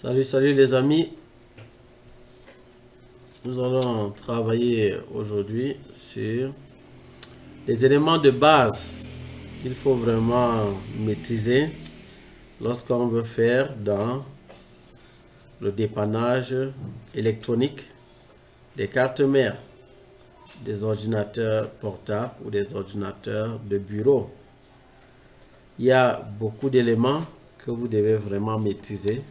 Salut les amis, nous allons travailler aujourd'hui sur les éléments de base qu'il faut vraiment maîtriser lorsqu'on veut faire dans le dépannage électronique des cartes mères, des ordinateurs portables ou des ordinateurs de bureau. Il y a beaucoup d'éléments que vous devez vraiment maîtriser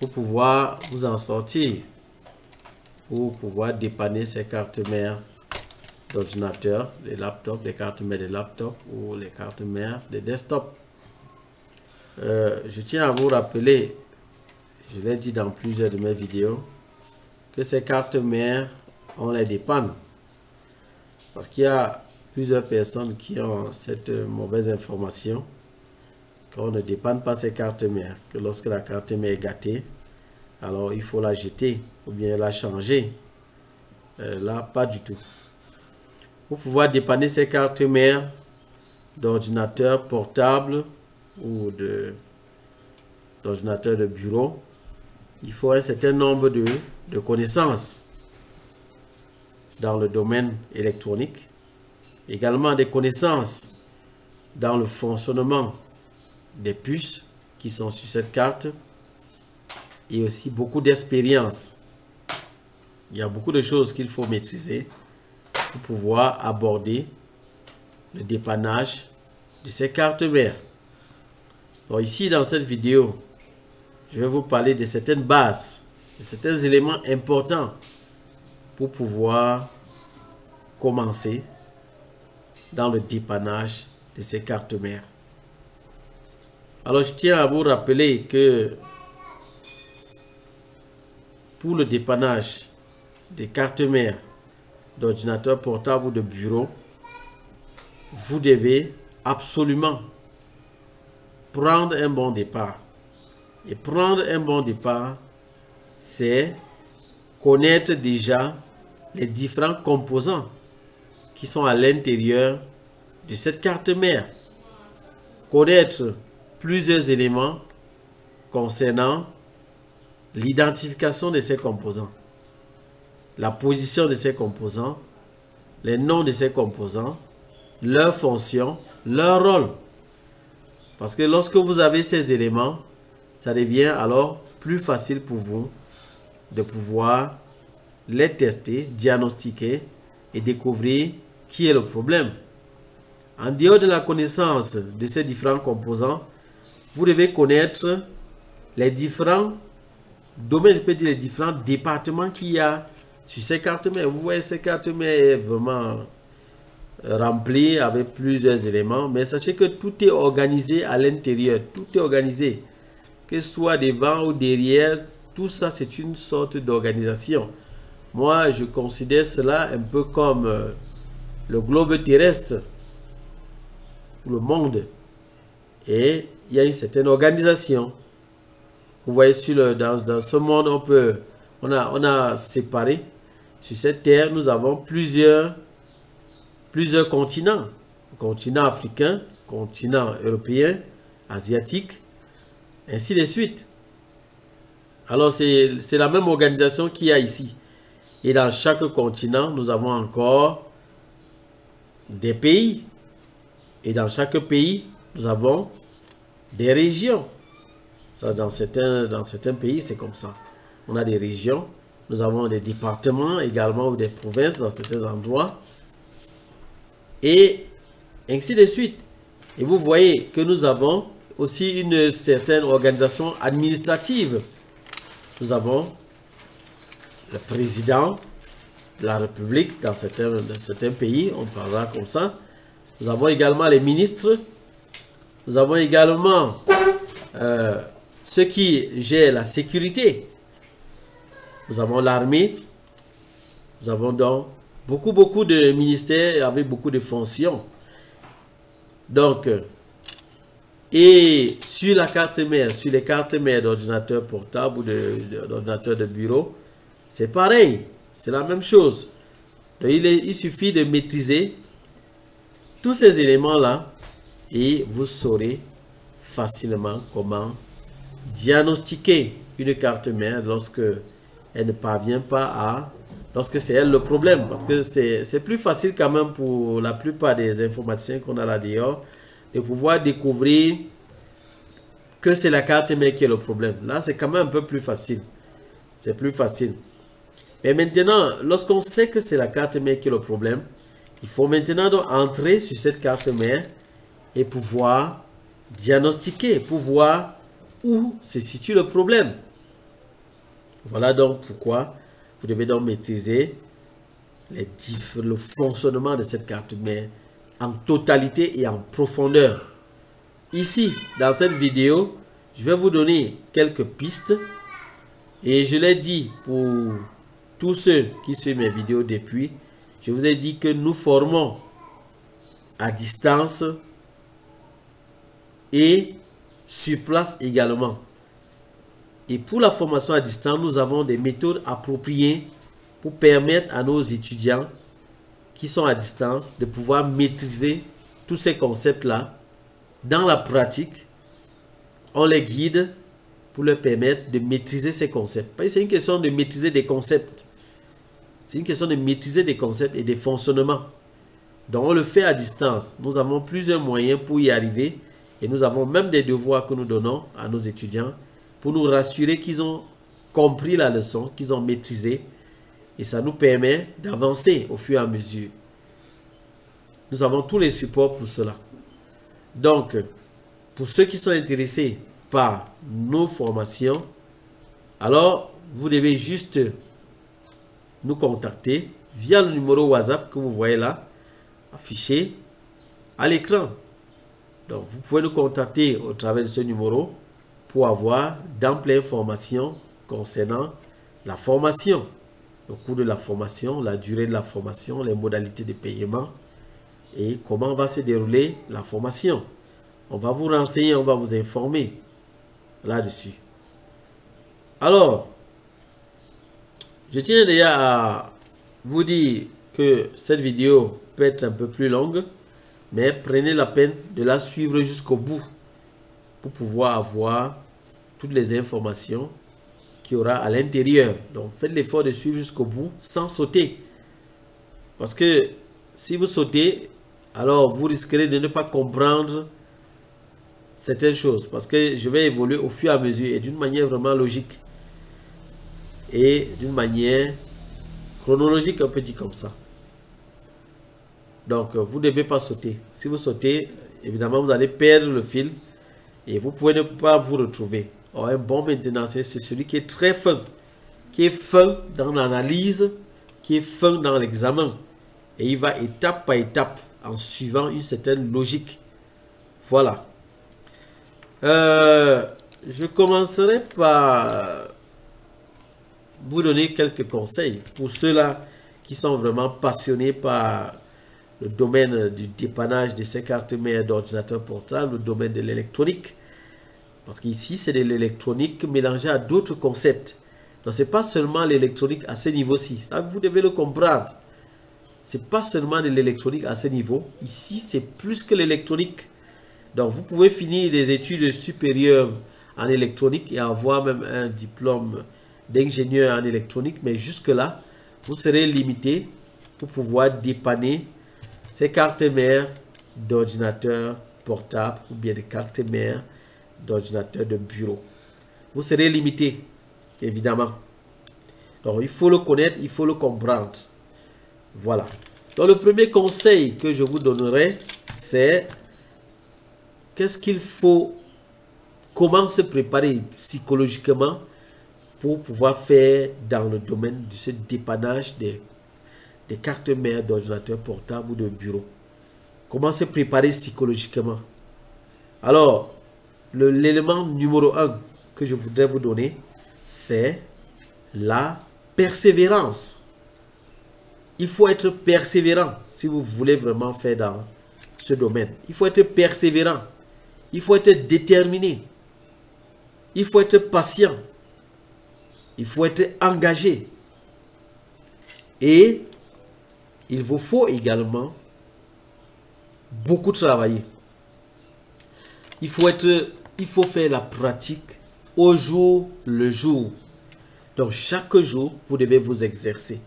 pour pouvoir vous en sortir, pour pouvoir dépanner ces cartes mères d'ordinateur, les laptops, les cartes mères des laptops ou les cartes mères des desktops. Je tiens à vous rappeler, je l'ai dit dans plusieurs de mes vidéos, que ces cartes mères, on les dépanne. Parce qu'il y a plusieurs personnes qui ont cette mauvaise information, qu'on ne dépanne pas ces cartes mères, que lorsque la carte mère est gâtée, alors il faut la jeter ou bien la changer. Là, pas du tout. Pour pouvoir dépanner ces cartes mères d'ordinateur portable ou d'ordinateur de bureau, il faut un certain nombre de connaissances dans le domaine électronique, également des connaissances dans le fonctionnement des puces qui sont sur cette carte et aussi beaucoup d'expérience. Il y a beaucoup de choses qu'il faut maîtriser pour pouvoir aborder le dépannage de ces cartes mères. Donc ici dans cette vidéo, je vais vous parler de certaines bases, de certains éléments importants pour pouvoir commencer dans le dépannage de ces cartes mères. Alors je tiens à vous rappeler que pour le dépannage des cartes mères d'ordinateur portable ou de bureau, vous devez absolument prendre un bon départ. Et prendre un bon départ, c'est connaître déjà les différents composants qui sont à l'intérieur de cette carte mère. Connaître plusieurs éléments concernant l'identification de ces composants, la position de ces composants, les noms de ces composants, leurs fonctions, leur rôle. Parce que lorsque vous avez ces éléments, ça devient alors plus facile pour vous de pouvoir les tester, diagnostiquer et découvrir qui est le problème. En dehors de la connaissance de ces différents composants, vous devez connaître les différents domaines, je peux dire les différents départements qu'il y a sur ces cartes mères. Vous voyez, ces cartes mères est vraiment remplie avec plusieurs éléments, mais sachez que tout est organisé à l'intérieur, tout est organisé, que ce soit devant ou derrière, tout ça c'est une sorte d'organisation. Moi, je considère cela un peu comme le globe terrestre, le monde, et il y a une certaine organisation. Vous voyez, dans ce monde, on a séparé, sur cette terre, nous avons plusieurs continents. Le continent africain, continent européen, asiatique, ainsi de suite. Alors, c'est la même organisation qu'il y a ici. Et dans chaque continent, nous avons encore des pays. Et dans chaque pays, nous avons des régions. Ça, dans certains pays, c'est comme ça. On a des régions, nous avons des départements également ou des provinces dans certains endroits. Et ainsi de suite. Et vous voyez que nous avons aussi une certaine organisation administrative. Nous avons le président de la République dans certains pays, on parlera comme ça. Nous avons également les ministres. Nous avons également ceux qui gèrent la sécurité. Nous avons l'armée. Nous avons donc beaucoup de ministères avec beaucoup de fonctions. Donc, et sur la carte mère, sur les cartes mères d'ordinateur portable ou d'ordinateur de bureau, c'est pareil, c'est la même chose. Donc, il suffit de maîtriser tous ces éléments-là et vous saurez facilement comment diagnostiquer une carte mère lorsque elle ne parvient pas à... Lorsque c'est elle le problème. Parce que c'est plus facile quand même pour la plupart des informaticiens qu'on a là dehors de pouvoir découvrir que c'est la carte mère qui est le problème. Là, c'est quand même un peu plus facile. C'est plus facile. Mais maintenant, lorsqu'on sait que c'est la carte mère qui est le problème, il faut maintenant donc entrer sur cette carte mère et pouvoir diagnostiquer, pour voir où se situe le problème. Voilà donc pourquoi vous devez donc maîtriser le fonctionnement de cette carte mère en totalité et en profondeur. Ici, dans cette vidéo, je vais vous donner quelques pistes et je l'ai dit pour tous ceux qui suivent mes vidéos depuis, je vous ai dit que nous formons à distance et sur place également. Et pour la formation à distance, nous avons des méthodes appropriées pour permettre à nos étudiants qui sont à distance de pouvoir maîtriser tous ces concepts-là. Dans la pratique, on les guide pour leur permettre de maîtriser ces concepts. C'est une question de maîtriser des concepts. C'est une question de maîtriser des concepts et des fonctionnements. Donc, on le fait à distance. Nous avons plusieurs moyens pour y arriver. Et nous avons même des devoirs que nous donnons à nos étudiants pour nous rassurer qu'ils ont compris la leçon, qu'ils ont maîtrisé. Et ça nous permet d'avancer au fur et à mesure. Nous avons tous les supports pour cela. Donc, pour ceux qui sont intéressés par nos formations, alors vous devez juste nous contacter via le numéro WhatsApp que vous voyez là, affiché à l'écran. Donc, vous pouvez nous contacter au travers de ce numéro pour avoir d'amples informations concernant la formation, le coût de la formation, la durée de la formation, les modalités de paiement et comment va se dérouler la formation. On va vous renseigner, on va vous informer là-dessus. Alors, je tiens déjà à vous dire que cette vidéo peut être un peu plus longue, mais prenez la peine de la suivre jusqu'au bout pour pouvoir avoir toutes les informations qu'il y aura à l'intérieur. Donc, faites l'effort de suivre jusqu'au bout sans sauter. Parce que si vous sautez, alors vous risquerez de ne pas comprendre certaines choses. Parce que je vais évoluer au fur et à mesure et d'une manière vraiment logique. Et d'une manière chronologique, un peu dit comme ça. Donc, vous ne devez pas sauter. Si vous sautez, évidemment, vous allez perdre le fil et vous pouvez ne pas vous retrouver. Or, un bon maintenancier, c'est celui qui est très fin, qui est fin dans l'analyse, qui est fin dans l'examen. Et il va étape par étape en suivant une certaine logique. Voilà. Je commencerai par vous donner quelques conseils pour ceux-là qui sont vraiment passionnés par le domaine du dépannage de ces cartes mères d'ordinateur portable, le domaine de l'électronique. Parce qu'ici, c'est de l'électronique mélangée à d'autres concepts. Donc, ce n'est pas seulement l'électronique à ce niveau-ci. Vous devez le comprendre. Ce n'est pas seulement de l'électronique à ce niveau. Ici, c'est plus que l'électronique. Donc, vous pouvez finir des études supérieures en électronique et avoir même un diplôme d'ingénieur en électronique. Mais jusque-là, vous serez limité pour pouvoir dépanner ces cartes mères d'ordinateur portable ou bien des cartes mères d'ordinateur de bureau. Vous serez limité, évidemment. Donc, il faut le connaître, il faut le comprendre. Voilà. Donc, le premier conseil que je vous donnerai, c'est qu'est-ce qu'il faut, comment se préparer psychologiquement pour pouvoir faire dans le domaine de ce dépannage des cartes mères d'ordinateur portable ou de bureau. Comment se préparer psychologiquement? Alors, l'élément numéro 1 que je voudrais vous donner, c'est la persévérance. Il faut être persévérant si vous voulez vraiment faire dans ce domaine. Il faut être persévérant. Il faut être déterminé. Il faut être patient. Il faut être engagé. Et il vous faut également beaucoup travailler. Il faut faire la pratique au jour le jour. Donc, chaque jour, vous devez vous exercer.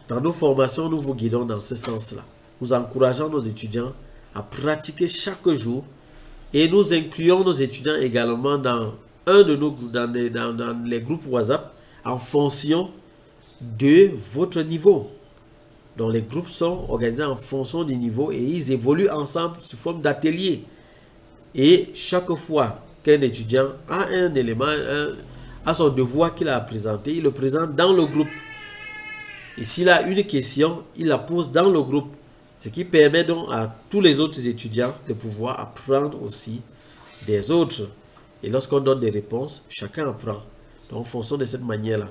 Dans nos formations, nous vous guidons dans ce sens-là. Nous encourageons nos étudiants à pratiquer chaque jour et nous incluons nos étudiants également dans dans les groupes WhatsApp en fonction de votre niveau. Donc, les groupes sont organisés en fonction du niveau et ils évoluent ensemble sous forme d'atelier. Et chaque fois qu'un étudiant a un élément, a son devoir qu'il a à présenter, il le présente dans le groupe. Et s'il a une question, il la pose dans le groupe. Ce qui permet donc à tous les autres étudiants de pouvoir apprendre aussi des autres. Et lorsqu'on donne des réponses, chacun apprend. Donc, en fonction de cette manière-là.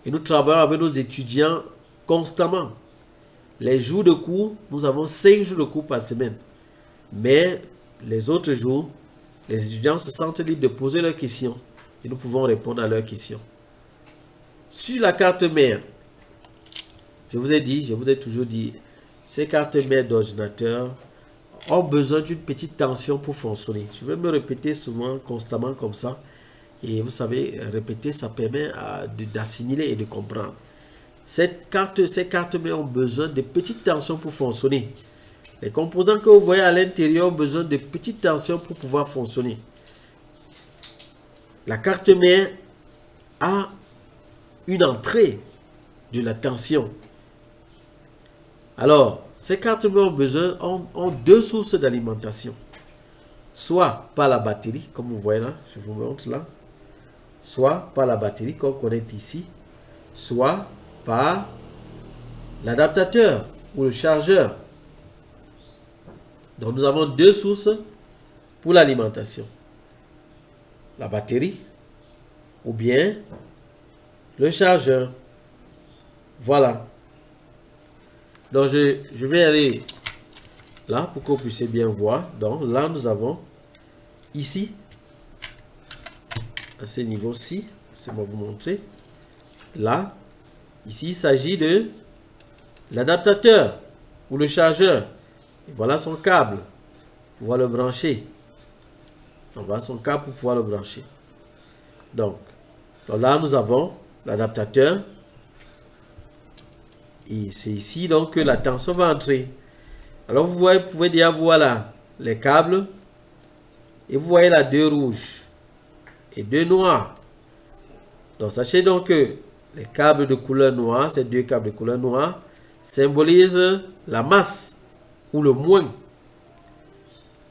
Et nous travaillons avec nos étudiants constamment. Les jours de cours, nous avons 5 jours de cours par semaine. Mais les autres jours, les étudiants se sentent libres de poser leurs questions. Et nous pouvons répondre à leurs questions. Sur la carte mère, je vous ai toujours dit, ces cartes mères d'ordinateur ont besoin d'une petite tension pour fonctionner. Je vais me répéter souvent, constamment comme ça. Et vous savez, répéter, ça permet d'assimiler et de comprendre. Ces cartes mères ont besoin de petites tensions pour fonctionner. Les composants que vous voyez à l'intérieur ont besoin de petites tensions pour pouvoir fonctionner. La carte mère a une entrée de la tension. Alors, ces cartes mères ont deux sources d'alimentation. Soit par la batterie, comme vous voyez là, je vous montre là. Soit par la batterie, qu'on connaît ici. Soit par l'adaptateur ou le chargeur. Donc, nous avons deux sources pour l'alimentation. La batterie ou bien le chargeur. Voilà. Donc, je vais aller là pour que vous puissiez bien voir. Donc, là, nous avons ici, à ce niveau-ci, c'est moi vous montrer. Là, ici, il s'agit de l'adaptateur ou le chargeur. Et voilà son câble pour pouvoir le brancher. Donc, voilà son câble pour pouvoir le brancher. Donc là, nous avons l'adaptateur. Et c'est ici donc que la tension va entrer. Alors, vous pouvez déjà voir là les câbles. Et vous voyez là deux rouges et deux noirs. Donc, sachez donc que les câbles de couleur noire, ces deux câbles de couleur noire, symbolisent la masse ou le moins.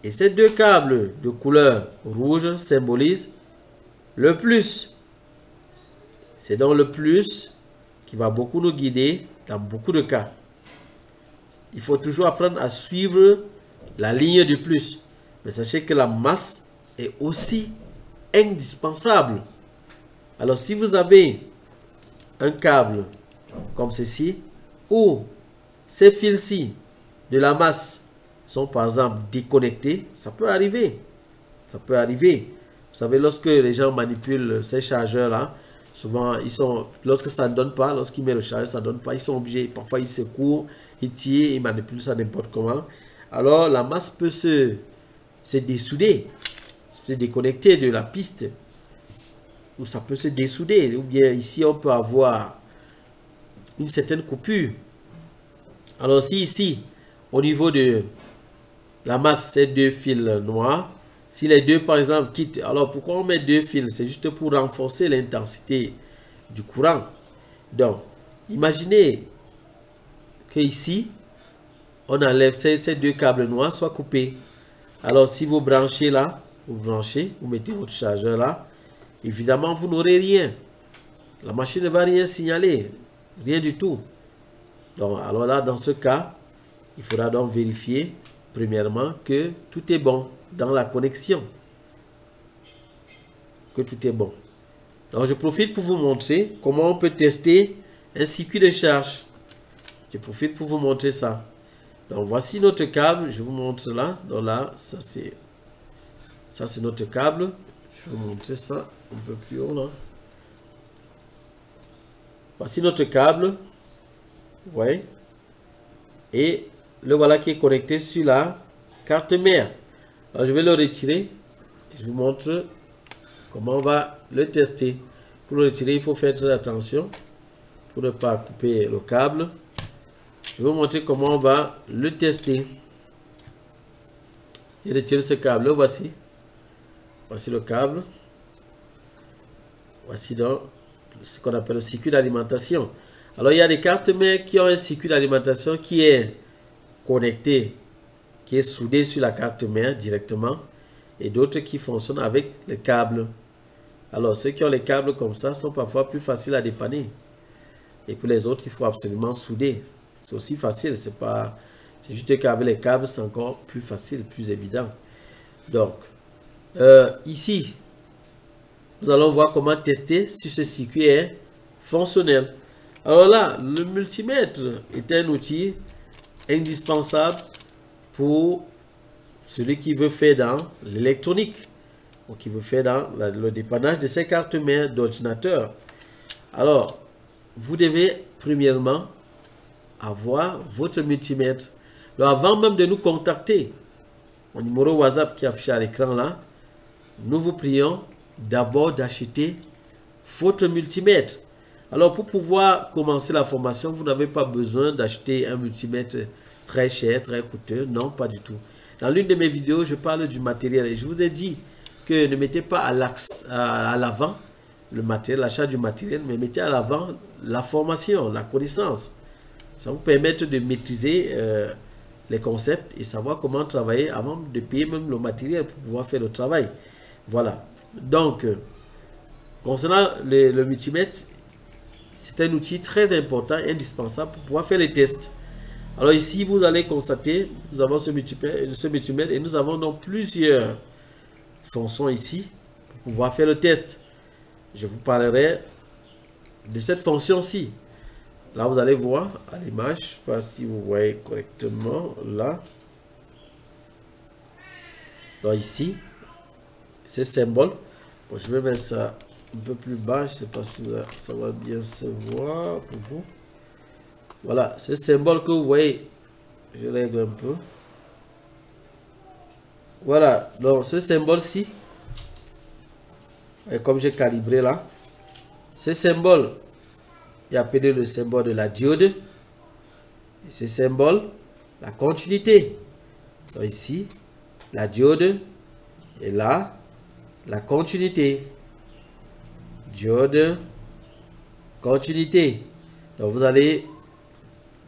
Et ces deux câbles de couleur rouge symbolisent le plus. C'est donc le plus qui va beaucoup nous guider dans beaucoup de cas. Il faut toujours apprendre à suivre la ligne du plus. Mais sachez que la masse est aussi indispensable. Alors, si vous avez un câble comme ceci, où ces fils-ci de la masse sont par exemple déconnectés, ça peut arriver. Ça peut arriver. Vous savez, lorsque les gens manipulent ces chargeurs-là, souvent, lorsque ça ne donne pas, lorsqu'ils mettent le chargeur, ça ne donne pas, ils sont obligés, parfois ils secouent, ils tirent, ils manipulent ça n'importe comment. Alors, la masse peut se dessouder, se déconnecter de la piste, ou ça peut se dessouder, ou bien ici, on peut avoir une certaine coupure. Alors, si ici, au niveau de la masse, c'est deux fils noirs, si les deux, par exemple, quittent, alors pourquoi on met deux fils? C'est juste pour renforcer l'intensité du courant. Donc, imaginez que ici, on enlève ces deux câbles noirs, soit coupés. Alors, si vous branchez là, vous mettez votre chargeur là, évidemment, vous n'aurez rien. La machine ne va rien signaler, rien du tout. Donc, alors là, dans ce cas, il faudra donc vérifier, premièrement, que tout est bon dans la connexion. Que tout est bon. Donc, je profite pour vous montrer comment on peut tester un circuit de charge. Je profite pour vous montrer ça. Donc, voici notre câble. Je vous montre là. Donc là, ça c'est notre câble. Je vais vous montrer ça un peu plus haut là. Voici notre câble. Vous voyez. Et le voilà qui est connecté sur la carte mère. Alors, je vais le retirer. Je vous montre comment on va le tester. Pour le retirer, il faut faire très attention pour ne pas couper le câble. Je vais vous montrer comment on va le tester. Je retire ce câble, voici. Voici le câble. Voici donc ce qu'on appelle le circuit d'alimentation. Alors, il y a des cartes mères qui ont un circuit d'alimentation qui est connecté, qui est soudé sur la carte mère directement, et d'autres qui fonctionnent avec le câble. Alors, ceux qui ont les câbles comme ça sont parfois plus faciles à dépanner. Et pour les autres, il faut absolument souder. C'est aussi facile, c'est juste qu'avec les câbles, c'est encore plus facile, plus évident. Donc, ici, nous allons voir comment tester si ce circuit est fonctionnel. Alors là, le multimètre est un outil indispensable pour celui qui veut faire dans l'électronique, ou qui veut faire dans le dépannage de ces cartes mères d'ordinateur. Alors, vous devez premièrement avoir votre multimètre. Alors, avant même de nous contacter au numéro WhatsApp qui est affiché à l'écran là, nous vous prions d'abord d'acheter votre multimètre. Alors, pour pouvoir commencer la formation, vous n'avez pas besoin d'acheter un multimètre très cher, très coûteux. Non, pas du tout. Dans l'une de mes vidéos, je parle du matériel et je vous ai dit que ne mettez pas à l'avant le matériel, l'achat du matériel, mais mettez à l'avant la formation, la connaissance. Ça vous permet de maîtriser les concepts et savoir comment travailler avant de payer même le matériel pour pouvoir faire le travail. Voilà. Donc, concernant le multimètre, c'est un outil très important, indispensable pour pouvoir faire les tests. Alors ici, vous allez constater, nous avons ce multimètre et nous avons donc plusieurs fonctions ici pour pouvoir faire le test. Je vous parlerai de cette fonction-ci. Là, vous allez voir à l'image, je ne sais pas si vous voyez correctement là. Donc ici, ce symbole, bon, je vais mettre ça un peu plus bas, je ne sais pas si ça va bien se voir pour vous. Voilà, ce symbole que vous voyez, je règle un peu. Voilà, donc ce symbole-ci, comme j'ai calibré là, ce symbole est appelé le symbole de la diode. Et ce symbole, la continuité. Donc ici, la diode, et là, la continuité. Diode, continuité. Donc vous allez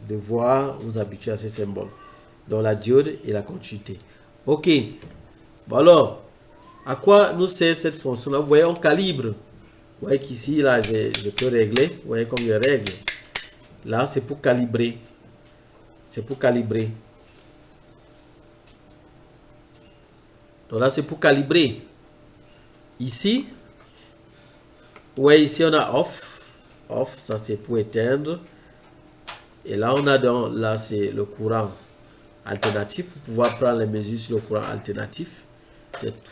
devoir vous habituer à ces symboles. Donc la diode et la continuité. Ok. Bon alors, à quoi nous sert cette fonction là? Vous voyez, on calibre. Vous voyez qu'ici, là, je peux régler. Vous voyez comme je règle. Là, c'est pour calibrer. C'est pour calibrer. Donc là, c'est pour calibrer. Ici, vous voyez, ici, on a off. Off, ça c'est pour éteindre. Et là, on a donc, là, c'est le courant alternatif pour pouvoir prendre les mesures sur le courant alternatif.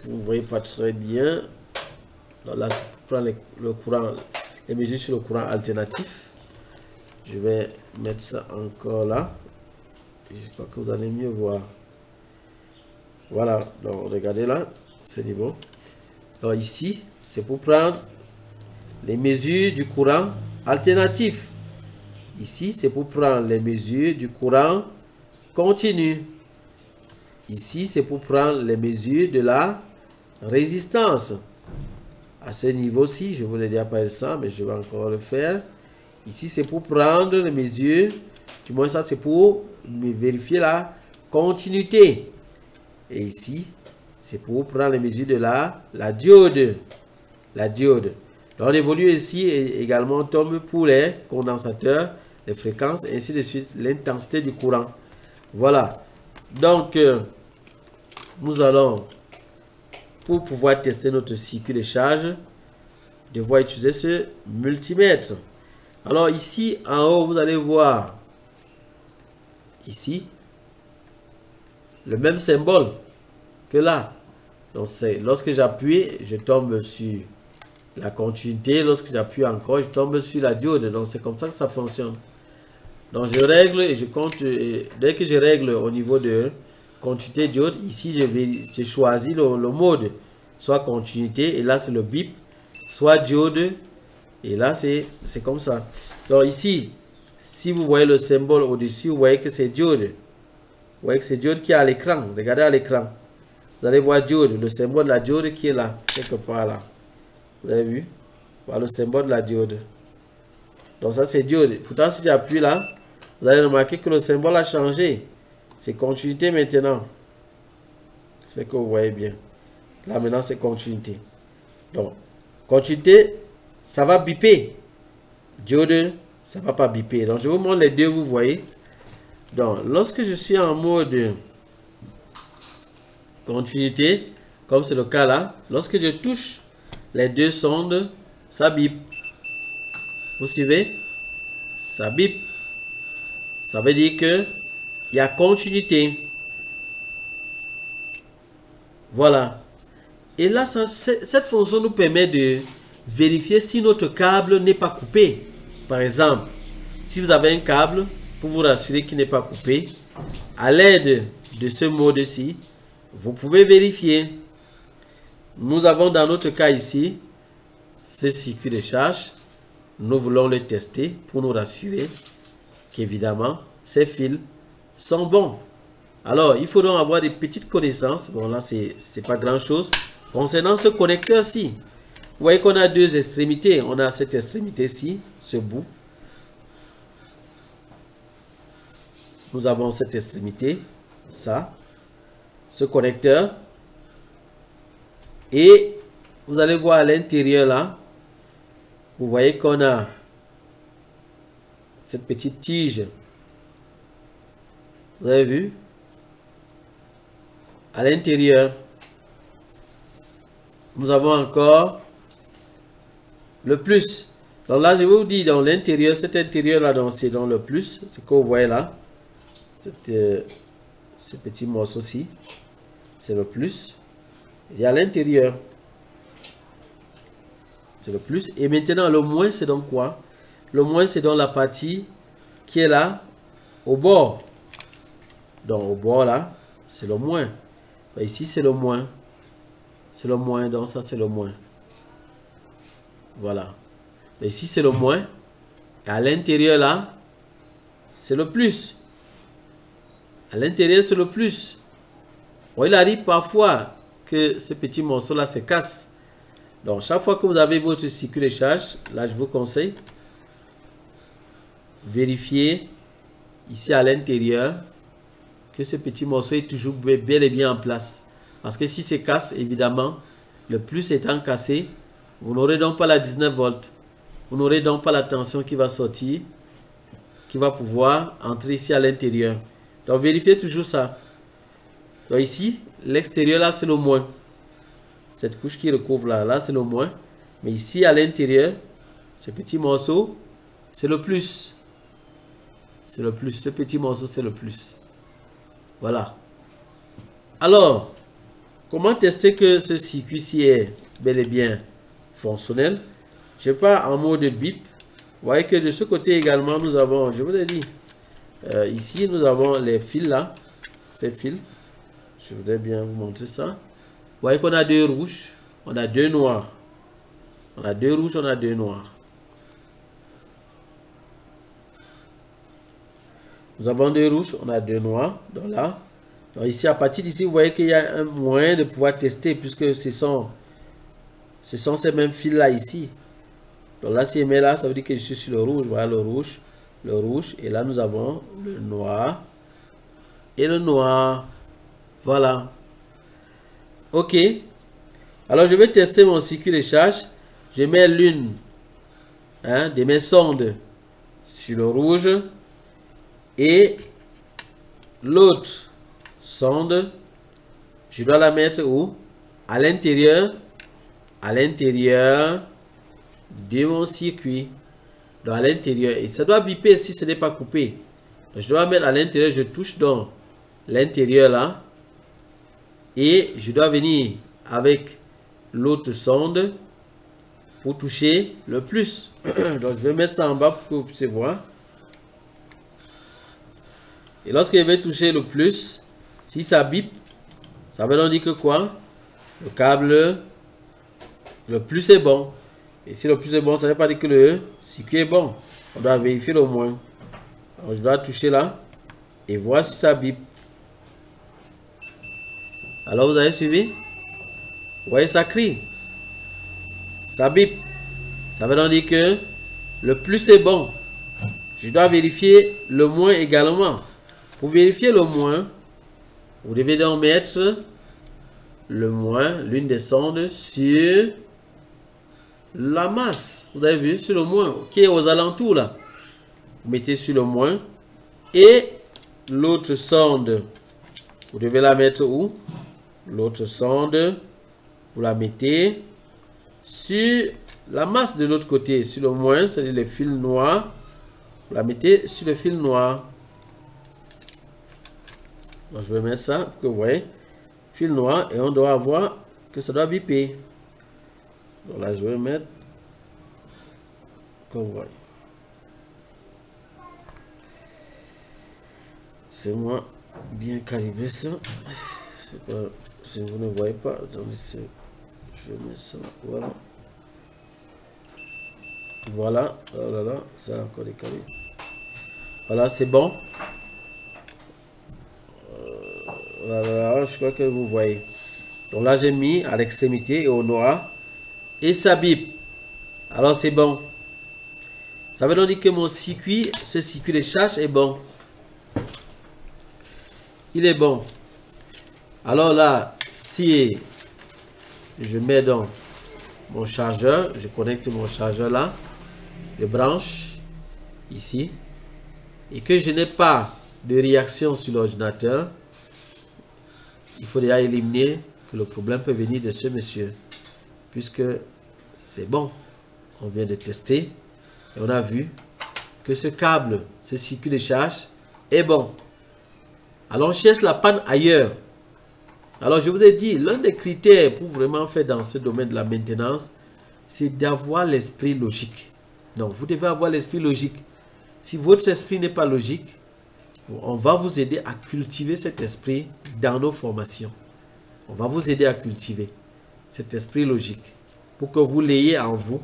Vous ne voyez pas très bien. Donc là, c'est pour prendre les mesures sur le courant alternatif. Je vais mettre ça encore là. Je crois que vous allez mieux voir. Voilà, donc regardez là, ce niveau. Donc ici, c'est pour prendre les mesures du courant alternatif. Ici, c'est pour prendre les mesures du courant continu. Ici, c'est pour prendre les mesures de la résistance. À ce niveau-ci, je vous l'ai déjà parlé de ça, mais je vais encore le faire. Ici, c'est pour prendre les mesures. Du moins, ça, c'est pour vérifier la continuité. Et ici, c'est pour prendre les mesures de la diode. La diode. Donc, on évolue ici et également on tombe pour les condensateurs, les fréquences, et ainsi de suite, l'intensité du courant. Voilà. Donc, nous allons, pour pouvoir tester notre circuit de charge, devoir utiliser ce multimètre. Alors ici, en haut, vous allez voir, ici, le même symbole que là. Donc, c'est lorsque j'appuie, je tombe sur la continuité. Lorsque j'appuie encore, je tombe sur la diode. Donc, c'est comme ça que ça fonctionne. Donc, je règle et je compte. Dès que je règle au niveau de continuité diode, ici, je choisis le mode. soit continuité, et là c'est le bip, soit diode, et là c'est comme ça. Donc ici, si vous voyez le symbole au-dessus, vous voyez que c'est diode. Vous voyez que c'est diode qui est à l'écran. Regardez à l'écran. Vous allez voir diode, le symbole de la diode qui est là, quelque part là. Vous avez vu? Voilà le symbole de la diode. Donc ça c'est diode. Pourtant si j'appuie là, vous allez remarquer que le symbole a changé. C'est continuité maintenant. C'est que vous voyez bien. Là maintenant c'est continuité. Donc continuité, ça va biper. Diode, ça va pas biper. Donc je vous montre les deux, vous voyez. Donc lorsque je suis en mode continuité, comme c'est le cas là, lorsque je touche les deux sondes, ça bip. Vous suivez? Ça bip. Ça veut dire que il y a continuité. Voilà. Et là, cette fonction nous permet de vérifier si notre câble n'est pas coupé. Par exemple, si vous avez un câble, pour vous rassurer qu'il n'est pas coupé, à l'aide de ce mode-ci, vous pouvez vérifier. Nous avons dans notre cas ici, ce circuit de charge. Nous voulons le tester pour nous rassurer qu'évidemment, ces fils sont bons. Alors, il faut donc avoir des petites connaissances. Bon, là, c'est pas grand-chose. Concernant ce connecteur-ci, vous voyez qu'on a deux extrémités. On a cette extrémité-ci, ce bout. Nous avons cette extrémité, ça, ce connecteur. Et vous allez voir à l'intérieur là, vous voyez qu'on a cette petite tige. Vous avez vu? À l'intérieur, nous avons encore le plus. Donc là, je vous dis dans l'intérieur, cet intérieur là, c'est dans le plus. Ce que vous voyez là, ce petit morceau-ci, c'est le plus. Et à l'intérieur, c'est le plus. Et maintenant, le moins, c'est donc quoi? Le moins, c'est dans la partie qui est là, au bord. Donc, au bord là, c'est le moins. Ici, c'est le moins. C'est le moins, donc ça, c'est le moins. Voilà. Ici, c'est le moins. Et à l'intérieur là, c'est le plus. À l'intérieur, c'est le plus. Bon, il arrive parfois que ce petit morceau là se casse. Donc, chaque fois que vous avez votre circuit de charge, là, je vous conseille, vérifiez ici à l'intérieur que ce petit morceau est toujours bel et bien en place. Parce que si c'est casse, évidemment, le plus étant cassé, vous n'aurez donc pas la 19 volts. Vous n'aurez donc pas la tension qui va sortir, qui va pouvoir entrer ici à l'intérieur. Donc, vérifiez toujours ça. Donc, ici, l'extérieur, là, c'est le moins. Cette couche qui recouvre là, là, c'est le moins. Mais ici, à l'intérieur, ce petit morceau, c'est le plus. C'est le plus. Ce petit morceau, c'est le plus. Voilà. Alors, comment tester que ce circuit-ci est bel et bien fonctionnel? Je pars en mode bip. Vous voyez que de ce côté également, nous avons, je vous ai dit, ici, nous avons les fils là. Ces fils. Je voudrais bien vous montrer ça. Vous voyez qu'on a deux rouges, on a deux noirs. On a deux rouges, on a deux noirs. Nous avons deux rouges, on a deux noirs. Donc là, donc ici, à partir d'ici, vous voyez qu'il y a un moyen de pouvoir tester puisque ce sont ces mêmes fils là ici. Donc là, si je mets là, ça veut dire que je suis sur le rouge. Voilà le rouge. Et là, nous avons le noir et le noir. Voilà. Ok. Alors, je vais tester mon circuit de charge. Je mets l'une de mes sondes sur le rouge et l'autre sonde, je dois la mettre où? À l'intérieur de mon circuit. Donc à l'intérieur. Et ça doit biper si ce n'est pas coupé. Donc, je dois mettre à l'intérieur. Je touche dans l'intérieur là. Et je dois venir avec l'autre sonde pour toucher le plus. Donc je vais mettre ça en bas pour que vous puissiez voir. Et lorsque je vais toucher le plus, si ça bip, ça veut donc dire que quoi? Le câble Le plus est bon. Et si le plus est bon, ça ne veut pas dire que le circuit est bon. On doit vérifier le moins. Alors, je dois toucher là et voir si ça bip. Alors, vous avez suivi? Vous voyez, ça crie. Ça bip. Ça veut donc dire que le plus est bon. Je dois vérifier le moins également. Pour vérifier le moins, vous devez donc mettre le moins, l'une des sondes, sur la masse. Vous avez vu, sur le moins, qui est aux alentours là. Vous mettez sur le moins. Et l'autre sonde, vous devez la mettre où? L'autre sonde, vous la mettez sur la masse de l'autre côté, sur le moins, c'est-à-dire le fil noir. Vous la mettez sur le fil noir. Donc, je vais mettre ça pour que vous voyez. Fil noir, et on doit avoir que ça doit biper. Donc là, je vais mettre comme vous voyez. C'est moi bien calibré ça. Pas, si vous ne voyez pas, attendez, je mets ça. Voilà. Voilà. Oh là là, ça a encore décalé. Voilà, c'est bon. Voilà, je crois que vous voyez. Donc là, j'ai mis à l'extrémité et au noir. Et ça bip. Alors, c'est bon. Ça veut donc dire que mon circuit, ce circuit de charge est bon. Il est bon. Alors là, si je mets donc mon chargeur, je connecte mon chargeur là, je branche ici, et que je n'ai pas de réaction sur l'ordinateur, il faut déjà éliminer que le problème peut venir de ce monsieur, puisque c'est bon. On vient de tester et on a vu que ce câble, ce circuit de charge est bon. Alors on cherche la panne ailleurs. Alors je vous ai dit, l'un des critères pour vraiment faire dans ce domaine de la maintenance, c'est d'avoir l'esprit logique. Donc vous devez avoir l'esprit logique. Si votre esprit n'est pas logique, on va vous aider à cultiver cet esprit dans nos formations. On va vous aider à cultiver cet esprit logique pour que vous l'ayez en vous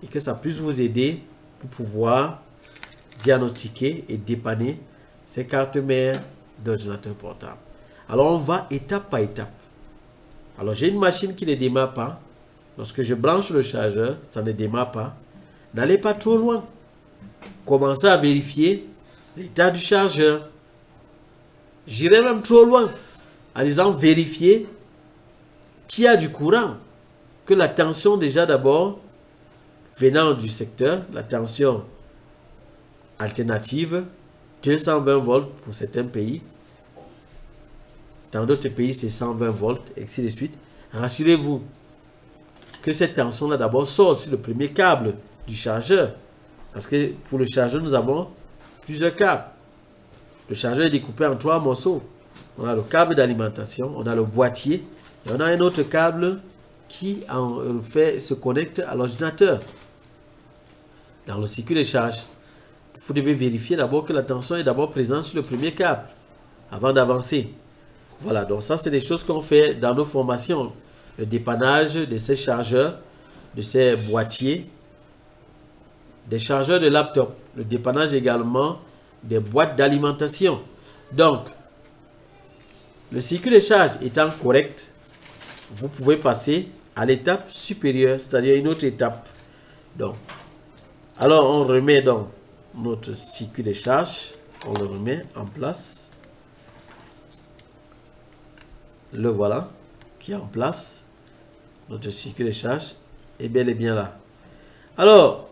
et que ça puisse vous aider pour pouvoir diagnostiquer et dépanner ces cartes mères d'ordinateur portable. Alors on va étape par étape. Alors j'ai une machine qui ne démarre pas. Lorsque je branche le chargeur, ça ne démarre pas. N'allez pas trop loin. Commencez à vérifier l'état du chargeur. J'irai même trop loin en disant vérifier qu'il y a du courant. Que la tension déjà d'abord venant du secteur, la tension alternative, 220 volts pour certains pays. Dans d'autres pays, c'est 120 volts, et ainsi de suite. Rassurez-vous que cette tension-là d'abord sort sur le premier câble du chargeur. Parce que pour le chargeur, nous avons plusieurs câbles. Le chargeur est découpé en 3 morceaux. On a le câble d'alimentation, on a le boîtier, et on a un autre câble qui se connecte à l'ordinateur. Dans le circuit de charge, vous devez vérifier d'abord que la tension est d'abord présente sur le premier câble avant d'avancer. Voilà, donc ça c'est des choses qu'on fait dans nos formations. Le dépannage de ces chargeurs, de ces boîtiers, des chargeurs de laptop. Le dépannage également des boîtes d'alimentation. Donc, le circuit de charge étant correct, vous pouvez passer à l'étape supérieure, c'est-à-dire une autre étape. Donc, alors on remet donc notre circuit de charge, on le remet en place. Le voilà, qui est en place. Notre circuit de charge est bel et bien là. Alors,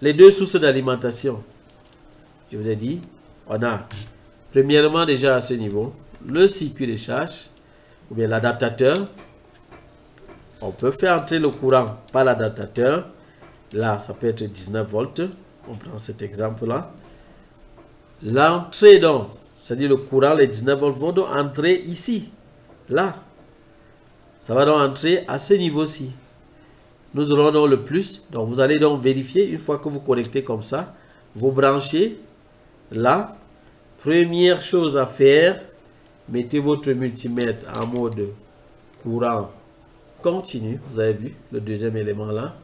les deux sources d'alimentation, je vous ai dit, on a premièrement déjà à ce niveau, le circuit de charge, ou bien l'adaptateur. On peut faire entrer le courant par l'adaptateur. Là, ça peut être 19 volts. On prend cet exemple-là. L'entrée donc, c'est-à-dire le courant, les 19 volts vont donc entrer ici. Là. Ça va donc entrer à ce niveau-ci. Nous aurons donc le plus. Donc vous allez donc vérifier, une fois que vous connectez comme ça, vous branchez là. Première chose à faire, mettez votre multimètre en mode courant continu. Vous avez vu le deuxième élément là.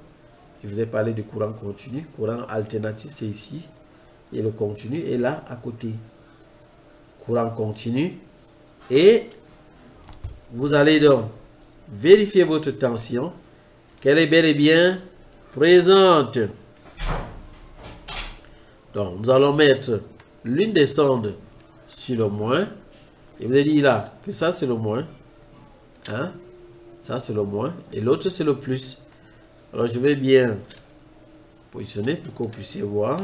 Je vous ai parlé de courant continu. Courant alternatif, c'est ici. Et le continu est là à côté. Courant continu. Et vous allez donc vérifier votre tension. Qu'elle est bel et bien présente. Donc, nous allons mettre l'une des sondes sur le moins. Et vous avez dit là que ça, c'est le moins. Hein? Ça, c'est le moins. Et l'autre, c'est le plus. Alors, je vais bien positionner pour que vous puissiez voir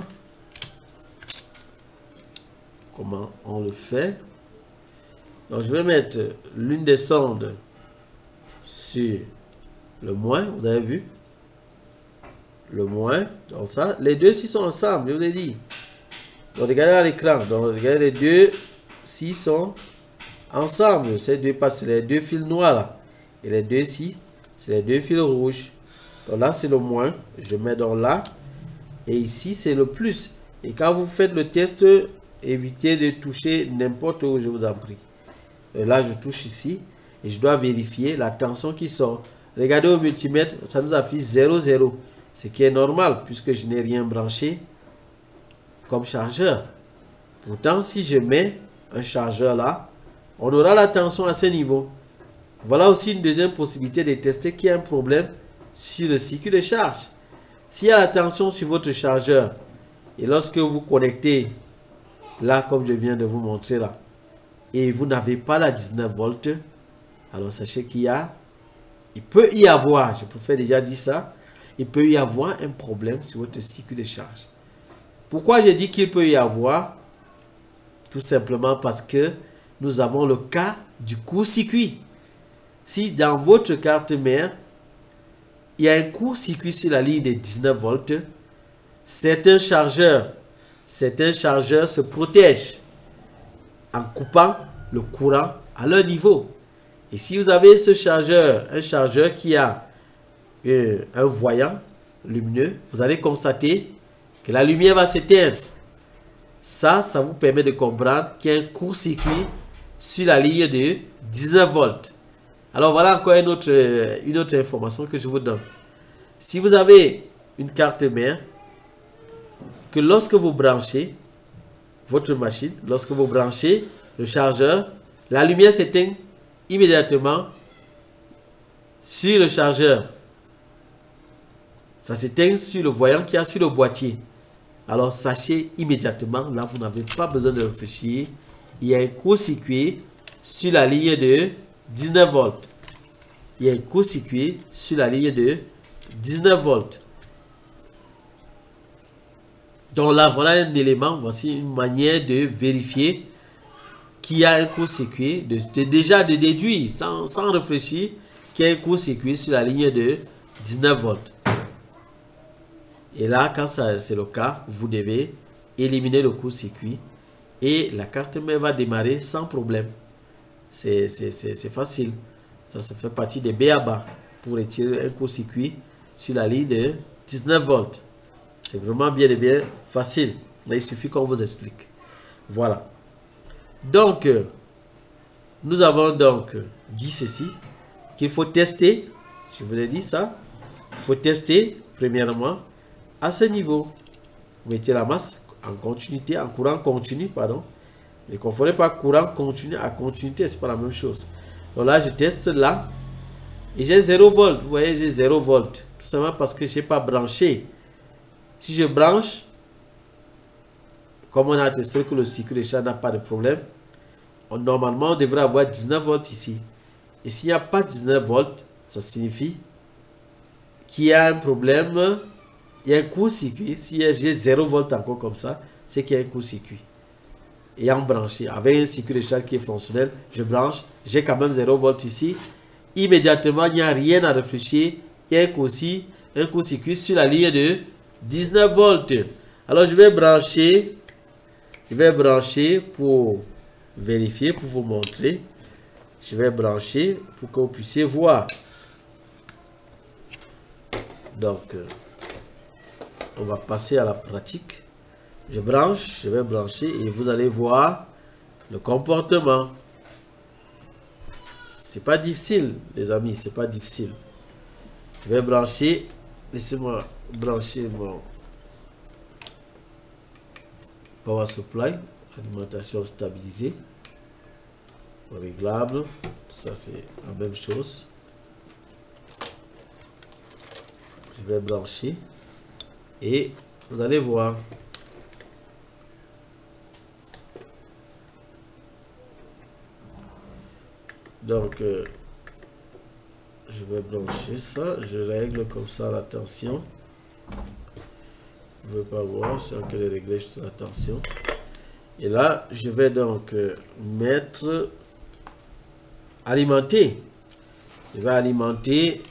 comment on le fait. Donc, je vais mettre l'une des sondes sur le moins. Vous avez vu? Le moins. Donc, ça, les deux, s'ils sont ensemble, je vous ai dit. Donc, regardez à l'écran. Donc, regardez les deux, s'ils sont ensemble. Ces deux, c'est les deux fils noirs là. Et les deux ici, c'est les deux fils rouges. Donc là, c'est le moins. Je mets donc là. Et ici, c'est le plus. Et quand vous faites le test, évitez de toucher n'importe où, je vous en prie. Et là, je touche ici. Et je dois vérifier la tension qui sort. Regardez au multimètre, ça nous affiche 0,0. Ce qui est normal, puisque je n'ai rien branché comme chargeur. Pourtant, si je mets un chargeur là, on aura la tension à ce niveau. Voilà aussi une deuxième possibilité de tester qu'il y a un problème sur le circuit de charge. S'il y a la tension sur votre chargeur et lorsque vous connectez là comme je viens de vous montrer là et vous n'avez pas la 19 volts, alors sachez il peut y avoir, je préfère déjà dire ça, il peut y avoir un problème sur votre circuit de charge. Pourquoi je dis qu'il peut y avoir? Tout simplement parce que nous avons le cas du court-circuit. Si dans votre carte mère, il y a un court-circuit sur la ligne de 19 volts, certains chargeurs se protègent en coupant le courant à leur niveau. Et si vous avez ce chargeur, un chargeur qui a un voyant lumineux, vous allez constater que la lumière va s'éteindre. Ça vous permet de comprendre qu'il y a un court-circuit sur la ligne de 19 volts. Alors voilà encore une autre information que je vous donne. Si vous avez une carte mère, que lorsque vous branchez votre machine, lorsque vous branchez le chargeur, la lumière s'éteint immédiatement sur le chargeur. Ça s'éteint sur le voyant qui est sur le boîtier. Alors sachez immédiatement, là vous n'avez pas besoin de réfléchir, il y a un court-circuit sur la ligne de 19 volts. Il y a un court-circuit sur la ligne de 19 volts. Donc là, voilà un élément, voici une manière de vérifier qu'il y a un court-circuit, déjà de déduire sans réfléchir qu'il y a un court-circuit sur la ligne de 19 volts. Et là, quand c'est le cas, vous devez éliminer le court-circuit et la carte mère va démarrer sans problème. C'est facile. Ça se fait partie des B.A.B.A. pour retirer un court-circuit sur la ligne de 19 volts. C'est vraiment bien et bien facile. Il suffit qu'on vous explique. Voilà. Donc, nous avons donc dit ceci, qu'il faut tester. Je vous ai dit ça. Il faut tester, premièrement, à ce niveau. Vous mettez la masse en continuité, en courant continu, pardon. Ne confondez pas courant continu à continuité, c'est pas la même chose. Donc là, je teste là. Et j'ai 0 volt. Vous voyez, j'ai 0 volt. Tout simplement parce que je n'ai pas branché. Si je branche, comme on a testé que le circuit de charge n'a pas de problème, normalement, on devrait avoir 19 volts ici. Et s'il n'y a pas 19 volts, ça signifie qu'il y a un problème. Il y a un court-circuit. Si j'ai 0 volts encore comme ça, c'est qu'il y a un court-circuit. Et en branché, avec un circuit de charge qui est fonctionnel, je branche, j'ai quand même 0 volts ici. Immédiatement, il n'y a rien à réfléchir. Il y a un court-circuit sur la ligne de 19 volts. Alors, je vais brancher pour vérifier, pour vous montrer. Je vais brancher pour que vous puissiez voir. Donc, on va passer à la pratique. Je vais brancher et vous allez voir le comportement. C'est pas difficile, les amis, c'est pas difficile. Je vais brancher, laissez-moi brancher mon power supply, alimentation stabilisée, réglable, tout ça c'est la même chose. Je vais brancher et vous allez voir. Donc, je vais brancher ça. Je règle comme ça la tension. Je ne veux pas voir, c'est que les réglages de la tension. Et là, je vais donc mettre alimenter. Je vais alimenter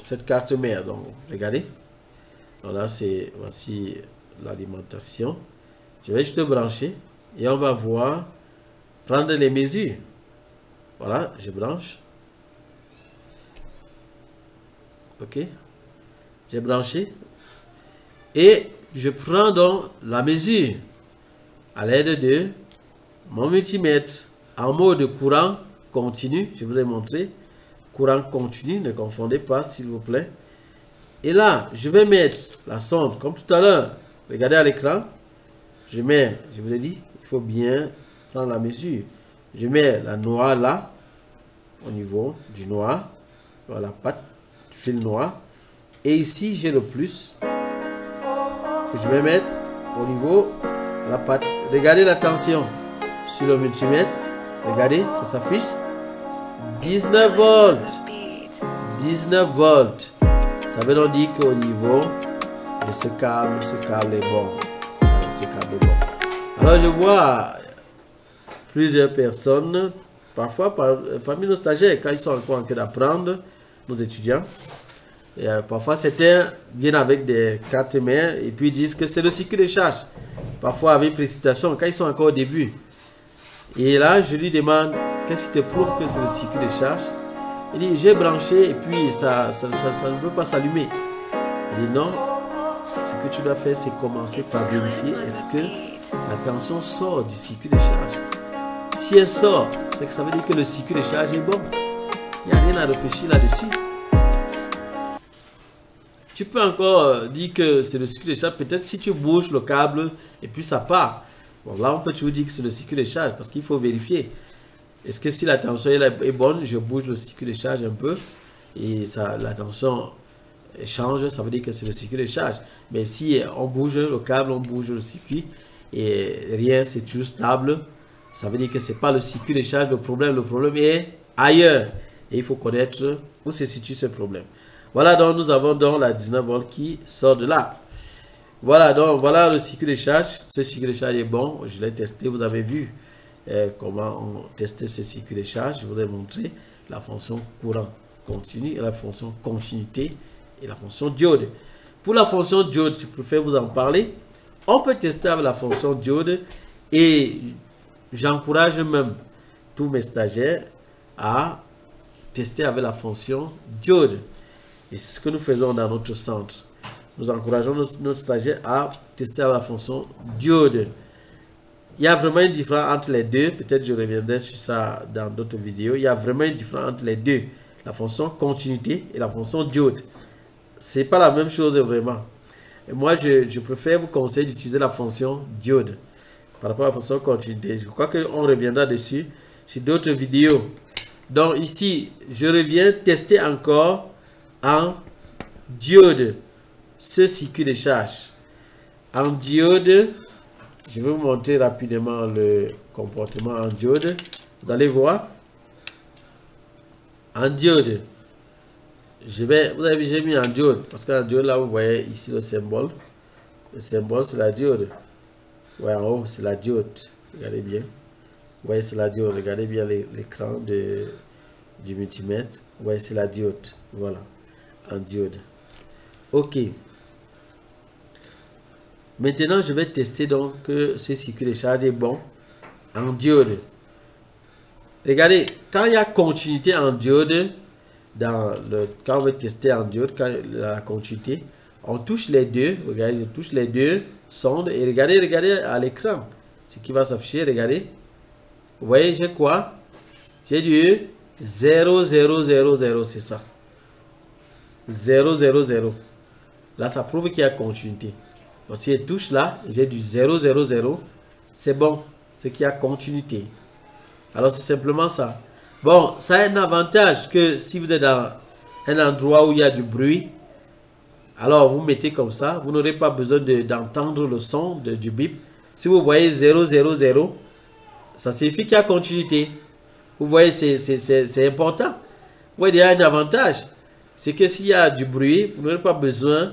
cette carte mère. Donc, regardez. Donc là, c'est voici l'alimentation. Je vais juste brancher et on va voir, prendre les mesures. Voilà, je branche. Ok. J'ai branché. Et je prends donc la mesure à l'aide de mon multimètre en mode courant continu. Je vous ai montré. Courant continu, ne confondez pas s'il vous plaît. Et là, je vais mettre la sonde comme tout à l'heure. Regardez à l'écran. Je mets, je vous ai dit, il faut bien prendre la mesure. Je mets la noire là, au niveau du noir, voilà, la patte, fil noir. Et ici, j'ai le plus que je vais mettre au niveau de la patte. Regardez la tension sur le multimètre. Regardez, ça s'affiche. 19 volts. 19 volts. Ça veut donc dire qu'au niveau de ce câble est bon. Voilà, ce câble est bon. Alors, je vois plusieurs personnes, parfois parmi nos stagiaires, quand ils sont encore en train d'apprendre, nos étudiants, et, parfois certains viennent avec des cartes mères et puis disent que c'est le circuit de charge. Parfois avec précipitation, quand ils sont encore au début. Et là, je lui demande, qu'est-ce qui te prouve que c'est le circuit de charge? Il dit, j'ai branché et puis ça ne veut pas s'allumer. Il dit, non, ce que tu dois faire, c'est commencer par vérifier est-ce que la tension sort du circuit de charge. Si elle sort, c'est que ça veut dire que le circuit de charge est bon. Il n'y a rien à réfléchir là-dessus. Tu peux encore dire que c'est le circuit de charge. Peut-être si tu bouges le câble et puis ça part. Bon, là, on peut toujours dire que c'est le circuit de charge parce qu'il faut vérifier. Est-ce que si la tension est bonne, je bouge le circuit de charge un peu et la tension change, ça veut dire que c'est le circuit de charge. Mais si on bouge le câble, on bouge le circuit et rien, c'est toujours stable, ça veut dire que ce n'est pas le circuit de charge le problème est ailleurs. Et il faut connaître où se situe ce problème. Voilà, donc nous avons donc la 19 volts qui sort de là. Voilà, donc voilà le circuit de charge. Ce circuit de charge est bon, je l'ai testé, vous avez vu comment on testait ce circuit de charge. Je vous ai montré la fonction courant continu et la fonction continuité et la fonction diode. Pour la fonction diode, je préfère vous en parler. On peut tester avec la fonction diode et j'encourage même tous mes stagiaires à tester avec la fonction diode. Et c'est ce que nous faisons dans notre centre. Nous encourageons nos stagiaires à tester avec la fonction diode. Il y a vraiment une différence entre les deux. Peut-être je reviendrai sur ça dans d'autres vidéos. Il y a vraiment une différence entre les deux. La fonction continuité et la fonction diode. C'est pas la même chose vraiment. Et moi, je préfère vous conseiller d'utiliser la fonction diode par rapport à la fonction continuité. Je crois qu'on reviendra dessus sur d'autres vidéos. Donc ici, je reviens tester encore en diode ce circuit de charge. En diode, je vais vous montrer rapidement le comportement en diode. Vous allez voir. En diode, vous avez vu, j'ai mis en diode parce qu'en diode là vous voyez ici le symbole. Le symbole c'est la diode. Ouais, en haut c'est la diode. Regardez bien. Vous voyez c'est la diode. Regardez bien l'écran du multimètre. Vous voyez c'est la diode. Voilà. En diode. Ok. Maintenant je vais tester donc que ce circuit de charge est bon en diode. Regardez, quand il y a continuité en diode, quand on veut tester en diode, quand la continuité, on touche les deux. Regardez, je touche les deux sondes et regardez à l'écran ce qui va s'afficher. Regardez, vous voyez, j'ai quoi? J'ai du 0, 0, 0, 0, c'est ça. 0, 0, 0. Là, ça prouve qu'il y a continuité. Donc, si je touche là, j'ai du 0, 0, 0. C'est bon, c'est qu'il y a continuité. Alors, c'est simplement ça. Bon, ça a un avantage que si vous êtes dans un endroit où il y a du bruit, alors vous mettez comme ça, vous n'aurez pas besoin d'entendre le son du bip. Si vous voyez 0, 0, 0, ça signifie qu'il y a continuité. Vous voyez, c'est important. Vous voyez, il y a un avantage. C'est que s'il y a du bruit, vous n'aurez pas besoin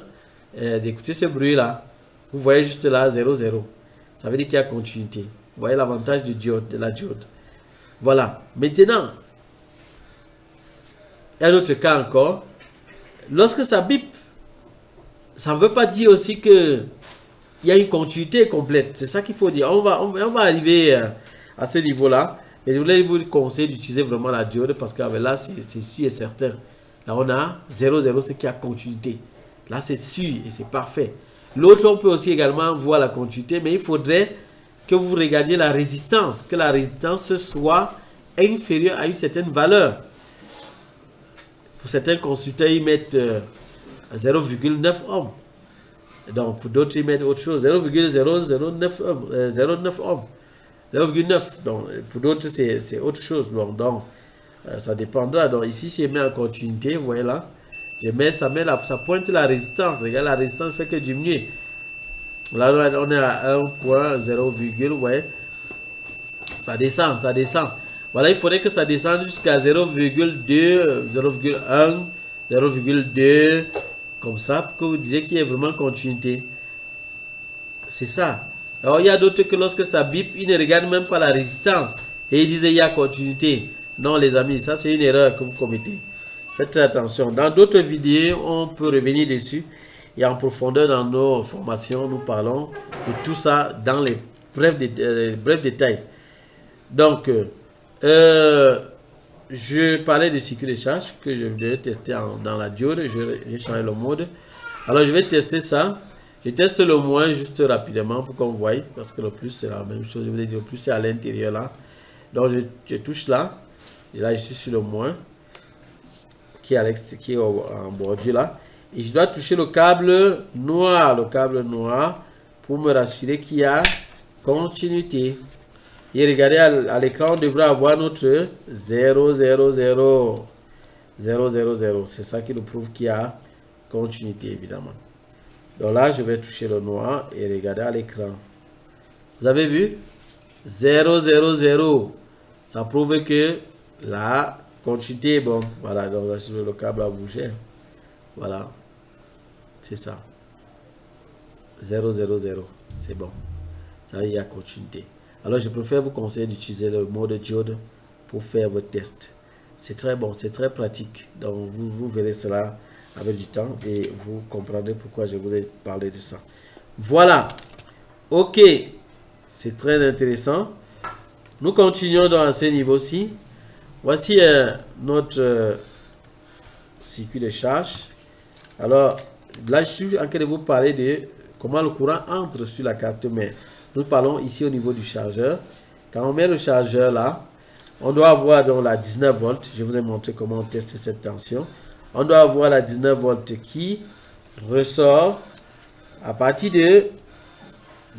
d'écouter ce bruit-là. Vous voyez juste là 0, 0. Ça veut dire qu'il y a continuité. Vous voyez l'avantage du diode, de la diode. Voilà. Maintenant, un autre cas encore. Lorsque ça bip, ça ne veut pas dire aussi que il y a une continuité complète. C'est ça qu'il faut dire. On va arriver à ce niveau-là. Mais je voulais vous conseiller d'utiliser vraiment la diode parce que là, c'est sûr et certain. Là, on a 0, 0, c'est qu'il y a continuité. Là, c'est sûr et c'est parfait. L'autre, on peut aussi également voir la continuité, mais il faudrait que vous regardiez la résistance, que la résistance soit inférieure à une certaine valeur. Pour certains constructeurs, ils mettent 0,9 ohms. Donc, pour d'autres, ils mettent autre chose, 0,009 ohms. 0,9. Donc, pour d'autres, c'est autre chose. Donc, ça dépendra. Donc, ici, si je mets en continuité, vous voyez là, ça pointe la résistance. Regarde, la résistance fait que diminuer. Là, on est à 1.0, vous voyez, ça descend, ça descend. Voilà, il faudrait que ça descende jusqu'à 0,2, 0,1, 0,2, comme ça, pour que vous disiez qu'il y ait vraiment continuité. C'est ça. Alors, il y a d'autres que lorsque ça bip, ils ne regardent même pas la résistance. Et ils disent il y a continuité. Non, les amis, ça c'est une erreur que vous commettez. Faites très attention. Dans d'autres vidéos, on peut revenir dessus. Et en profondeur dans nos formations, nous parlons de tout ça dans les brefs détails. Donc, je parlais de circuit de charge que je vais tester dans la diode. J'ai changé le mode. Alors, je vais tester ça. Je teste le moins juste rapidement pour qu'on voie. Parce que le plus, c'est la même chose. Je vous ai dit, le plus, c'est à l'intérieur là. Donc, je touche là. Et là, je suis sur le moins. Qui est en bordure là. Et je dois toucher le câble noir, pour me rassurer qu'il y a continuité. Et regardez à l'écran, on devrait avoir notre 0, 0, 0, 0, 0, 0. C'est ça qui nous prouve qu'il y a continuité, évidemment. Donc là, je vais toucher le noir et regarder à l'écran. Vous avez vu? 0, 0, 0. Ça prouve que la continuité est bonne. Voilà, donc là, le câble a bougé. Voilà. C'est ça. 0, 0, 0. C'est bon. Ça, il y a continuité. Alors, je préfère vous conseiller d'utiliser le mode diode pour faire votre test. C'est très bon, c'est très pratique. Donc, vous verrez cela avec du temps et vous comprendrez pourquoi je vous ai parlé de ça. Voilà. Ok. C'est très intéressant. Nous continuons dans ce niveau-ci. Voici notre circuit de charge. Alors, là, je suis en train de vous parler de comment le courant entre sur la carte mère. Nous parlons ici au niveau du chargeur. Quand on met le chargeur là, on doit avoir donc la 19 volts. Je vous ai montré comment on teste cette tension. On doit avoir la 19 volts qui ressort à partir de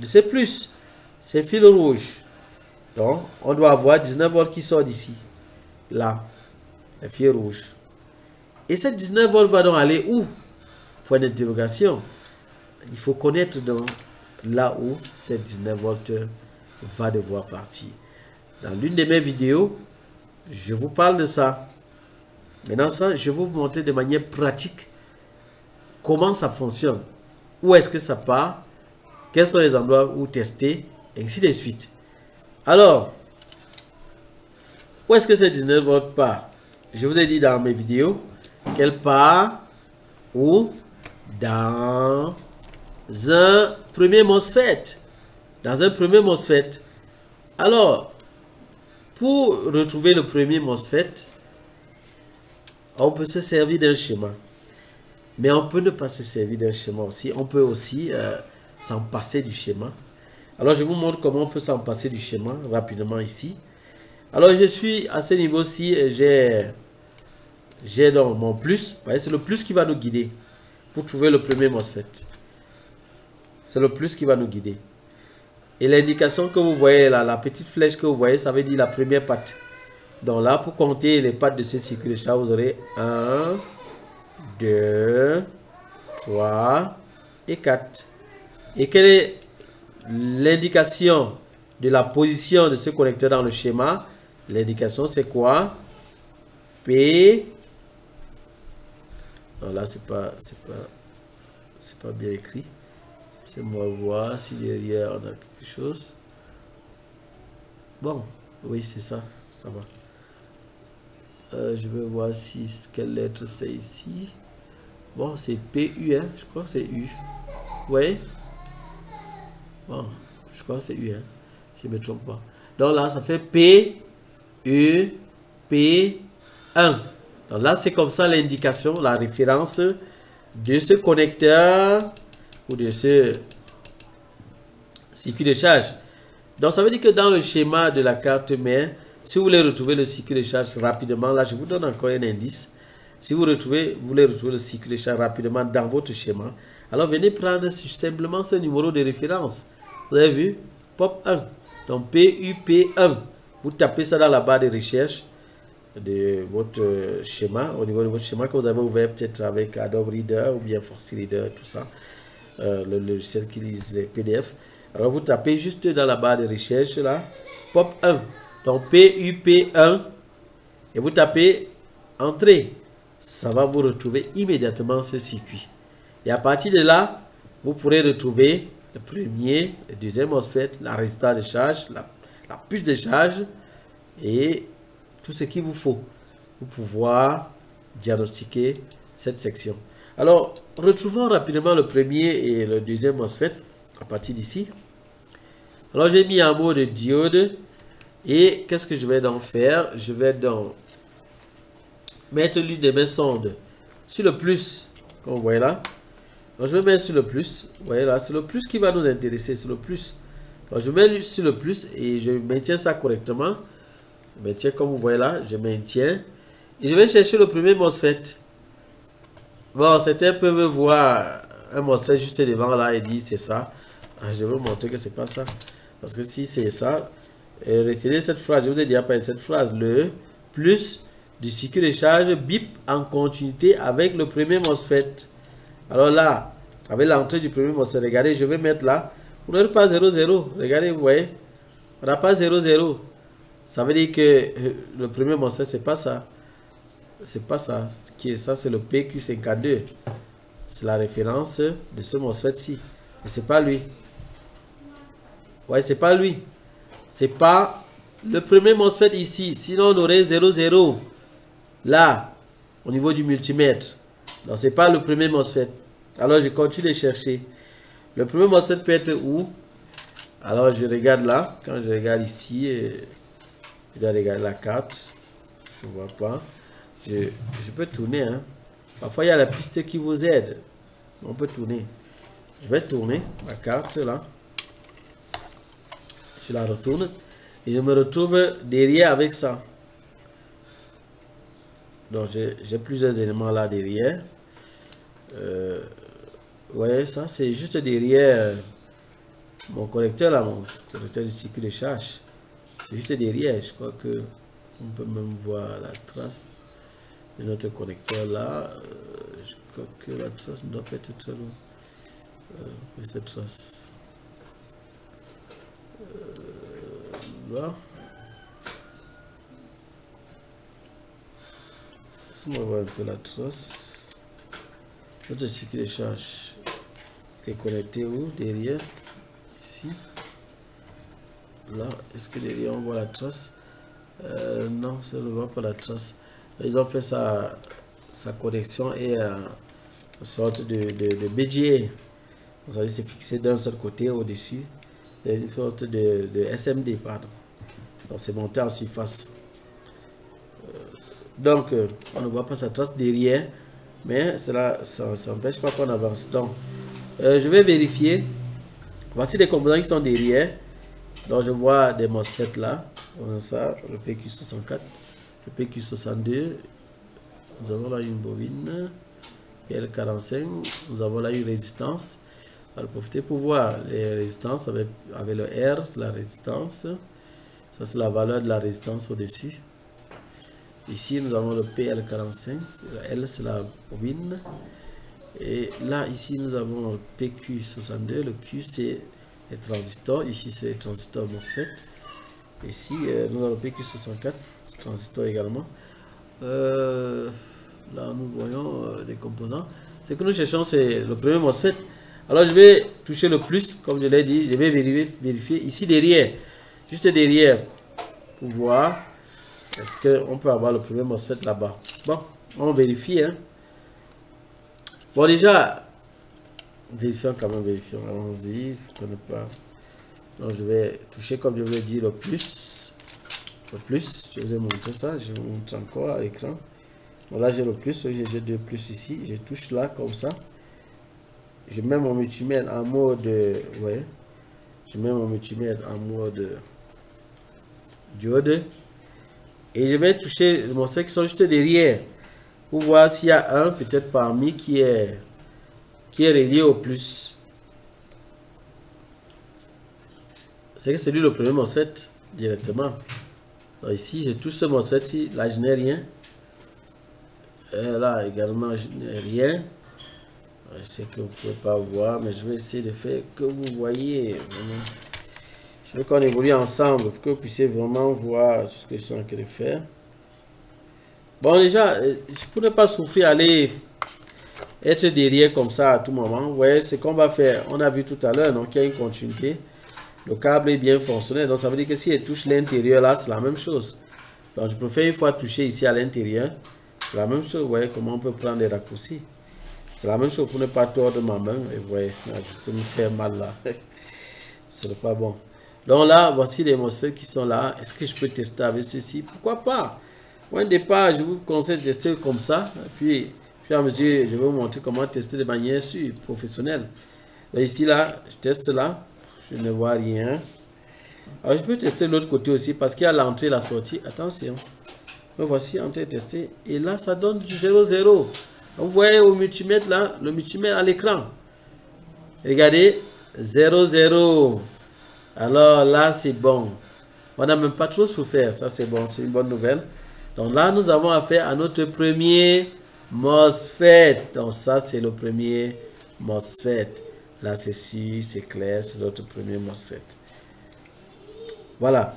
ce plus, ces fils rouges. Donc, on doit avoir 19 volts qui sort d'ici. Là, les fils rouges. Et cette 19 volts va donc aller où? Point d'interrogation. Il faut connaître donc là où cette 19 volts va devoir partir. Dans l'une de mes vidéos, je vous parle de ça. Maintenant, ça, je vais vous montrer de manière pratique comment ça fonctionne. Où est-ce que ça part? Quels sont les endroits où tester? Et ainsi de suite. Alors, où est-ce que cette 19 volts part? Je vous ai dit dans mes vidéos qu'elle part où? Dans un premier MOSFET. Dans un premier MOSFET. Alors, pour retrouver le premier MOSFET, on peut se servir d'un schéma. Mais on peut ne pas se servir d'un schéma aussi. On peut aussi s'en passer du schéma. Alors, je vous montre comment on peut s'en passer du schéma rapidement ici. Alors, je suis à ce niveau-ci et j'ai donc mon plus. C'est le plus qui va nous guider pour trouver le premier MOSFET. C'est le plus qui va nous guider. Et l'indication que vous voyez là, la petite flèche que vous voyez, ça veut dire la première patte. Donc là, pour compter les pattes de ce circuit de charge, vous aurez 1, 2, 3 et 4. Et quelle est l'indication de la position de ce connecteur dans le schéma? L'indication, c'est quoi? P. Non, là, c'est pas bien écrit. C'est moi voir si derrière on a quelque chose. Bon, oui, c'est ça. Ça va. Je vais voir si quelle lettre c'est ici. Bon, c'est PU, hein. Je crois que c'est U. Oui. Bon, je crois que c'est U, hein. Si je ne me trompe pas. Donc là, ça fait P, U, P, 1. Donc là, c'est comme ça l'indication, la référence de ce connecteur ou de ce circuit de charge. Donc ça veut dire que dans le schéma de la carte mère, si vous voulez retrouver le circuit de charge rapidement, là je vous donne encore un indice. Si vous voulez retrouver le circuit de charge rapidement dans votre schéma, alors venez prendre simplement ce numéro de référence. Vous avez vu? POP 1. Donc PUP1. Vous tapez ça dans la barre de recherche de votre schéma, au niveau de votre schéma que vous avez ouvert peut-être avec Adobe Reader ou bien Force Reader, tout ça, le logiciel qui lise les PDF. Alors vous tapez juste dans la barre de recherche là, POP 1, donc PUP1, et vous tapez Entrée. Ça va vous retrouver immédiatement ce circuit. Et à partir de là, vous pourrez retrouver le premier, le deuxième MOSFET, la résistance de charge, la puce de charge et tout ce qu'il vous faut pour pouvoir diagnostiquer cette section. Alors, retrouvons rapidement le premier et le deuxième MOSFET à partir d'ici. Alors, j'ai mis en mode diode et qu'est-ce que je vais donc faire? Je vais donc mettre l'une de mes sondes sur le plus, comme vous voyez là. Donc, je vais mettre sur le plus. Vous voyez là, c'est le plus qui va nous intéresser, c'est le plus. Donc, je mets sur le plus et je maintiens ça correctement. Je maintiens comme vous voyez là, je maintiens. Et je vais chercher le premier MOSFET. Bon, certains peuvent voir un MOSFET juste devant là et dire c'est ça. Je vais vous montrer que c'est pas ça. Parce que si c'est ça, retenez cette phrase, je vous ai déjà parlé de cette phrase. Le plus du circuit de charge bip en continuité avec le premier MOSFET. Alors là, avec l'entrée du premier MOSFET, regardez, je vais mettre là. Vous n'aurez pas 0,0. Regardez, vous voyez. On n'a pas 0,0. Ça veut dire que le premier MOSFET, c'est pas ça. C'est pas ça. Ce qui est ça, c'est le PQ52. C'est la référence de ce MOSFET-ci. Mais c'est pas lui. Ouais, c'est pas lui. C'est pas le premier MOSFET ici. Sinon, on aurait 0,0. Là, au niveau du multimètre. Donc, c'est pas le premier MOSFET. Alors, je continue de chercher. Le premier MOSFET peut être où? Alors, je regarde là. Quand je regarde ici, je dois regarder la carte. Je ne vois pas. Je peux tourner. Hein. Parfois, il y a la piste qui vous aide. On peut tourner. Je vais tourner la carte là. Je la retourne. Et je me retrouve derrière avec ça. Donc, j'ai plusieurs éléments là derrière. Vous voyez ça, c'est juste derrière mon connecteur là, mon connecteur du circuit de charge. C'est juste derrière, je crois que on peut même voir la trace de notre connecteur là. Je crois que la trace ne doit pas être très loin. Cette trace là. On va voir un peu la trace. Notre circuit de charge est connecté où? Derrière. Ici. Là. Est-ce que derrière on voit la trace? Non, ça ne voit pas la trace. Là, ils ont fait sa connexion et une sorte de BGA. Vous savez, c'est fixé d'un seul côté au-dessus. Une sorte de SMD, pardon. Donc c'est monté en surface. Donc, on ne voit pas sa trace derrière, mais cela, ça n'empêche pas qu'on avance. Donc, je vais vérifier. Voici les composants qui sont derrière. Donc, je vois des MOSFET là. On a ça, le PQ64, le PQ62. Nous avons là une bobine. PL45. Nous avons là une résistance. On va profiter pour voir les résistances avec le R, c'est la résistance. Ça, c'est la valeur de la résistance au-dessus. Ici, nous avons le PL45. Le L, c'est la bobine. Et là, ici, nous avons le PQ62. Le Q, c'est les transistors. Ici, c'est les transistors MOSFET. Ici, nous avons le PQ64, transistor également. Là, nous voyons des composants. Ce que nous cherchons, c'est le premier MOSFET. Alors, je vais toucher le plus, comme je l'ai dit. Je vais vérifier ici derrière. Juste derrière, pour voir. Est-ce qu'on peut avoir le premier MOSFET là-bas? Bon, on vérifie. Hein. Bon, déjà, vérifions quand même, vérifions. Allons-y, je ne connais pas. Donc, je vais toucher, comme je vous l'ai dit, le plus. Le plus, je vous ai montré ça. Je vous montre encore à l'écran. Bon, là, j'ai le plus. J'ai deux plus ici. Je touche là, comme ça. Je mets mon multimètre en mode. Ouais. Je mets mon multimètre en mode diode. Et je vais toucher les MOSFET qui sont juste derrière. Pour voir s'il y a un, peut-être parmi, qui est relié au plus. C'est que c'est lui le premier MOSFET directement. Donc ici, je touche ce MOSFET-ci. Là, je n'ai rien. Et là, également, je n'ai rien. Je sais que vous ne pouvez pas voir, mais je vais essayer de faire que vous voyez. Je veux qu'on évolue ensemble pour que vous puissiez vraiment voir ce que je suis en train de faire. Bon, déjà, pour ne pas souffrir, aller être derrière comme ça à tout moment. Vous voyez ce qu'on va faire. On a vu tout à l'heure, donc il y a une continuité. Le câble est bien fonctionnel, donc ça veut dire que si elle touche l'intérieur là, c'est la même chose. Donc je préfère une fois toucher ici à l'intérieur. C'est la même chose, vous voyez comment on peut prendre des raccourcis. C'est la même chose pour ne pas tordre ma main. Et vous voyez, là, je peux me faire mal là. Ce n'est pas bon. Donc là, voici les MOSFET qui sont là. Est-ce que je peux tester avec ceci? Pourquoi pas? Au départ, je vous conseille de tester comme ça. Et puis, au fur et à mesure, je vais vous montrer comment tester de manière professionnelle. Là, ici, là, je teste là. Je ne vois rien. Alors, je peux tester de l'autre côté aussi parce qu'il y a l'entrée et la sortie. Attention. Donc, voici entrée testée. Et là, ça donne du 0,0. Vous voyez au multimètre là, le multimètre à l'écran. Regardez, 0,0. Alors là, c'est bon. On n'a même pas trop souffert. Ça, c'est bon. C'est une bonne nouvelle. Donc là, nous avons affaire à notre premier MOSFET. Donc ça, c'est le premier MOSFET. Là, c'est sûr, c'est clair. C'est notre premier MOSFET. Voilà.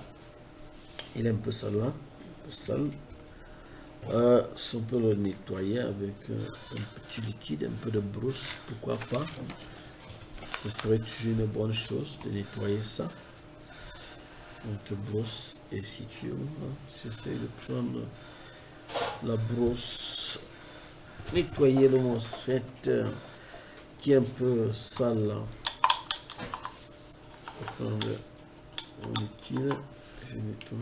Il est un peu sale là. Un peu sale. Si on peut le nettoyer avec un petit liquide, un peu de brosse, pourquoi pas. Ce serait toujours une bonne chose de nettoyer ça. Notre brosse est située. J'essaie de prendre la brosse, nettoyer le MOSFET qui est un peu sale là. Je vais prendre le liquide, je nettoie.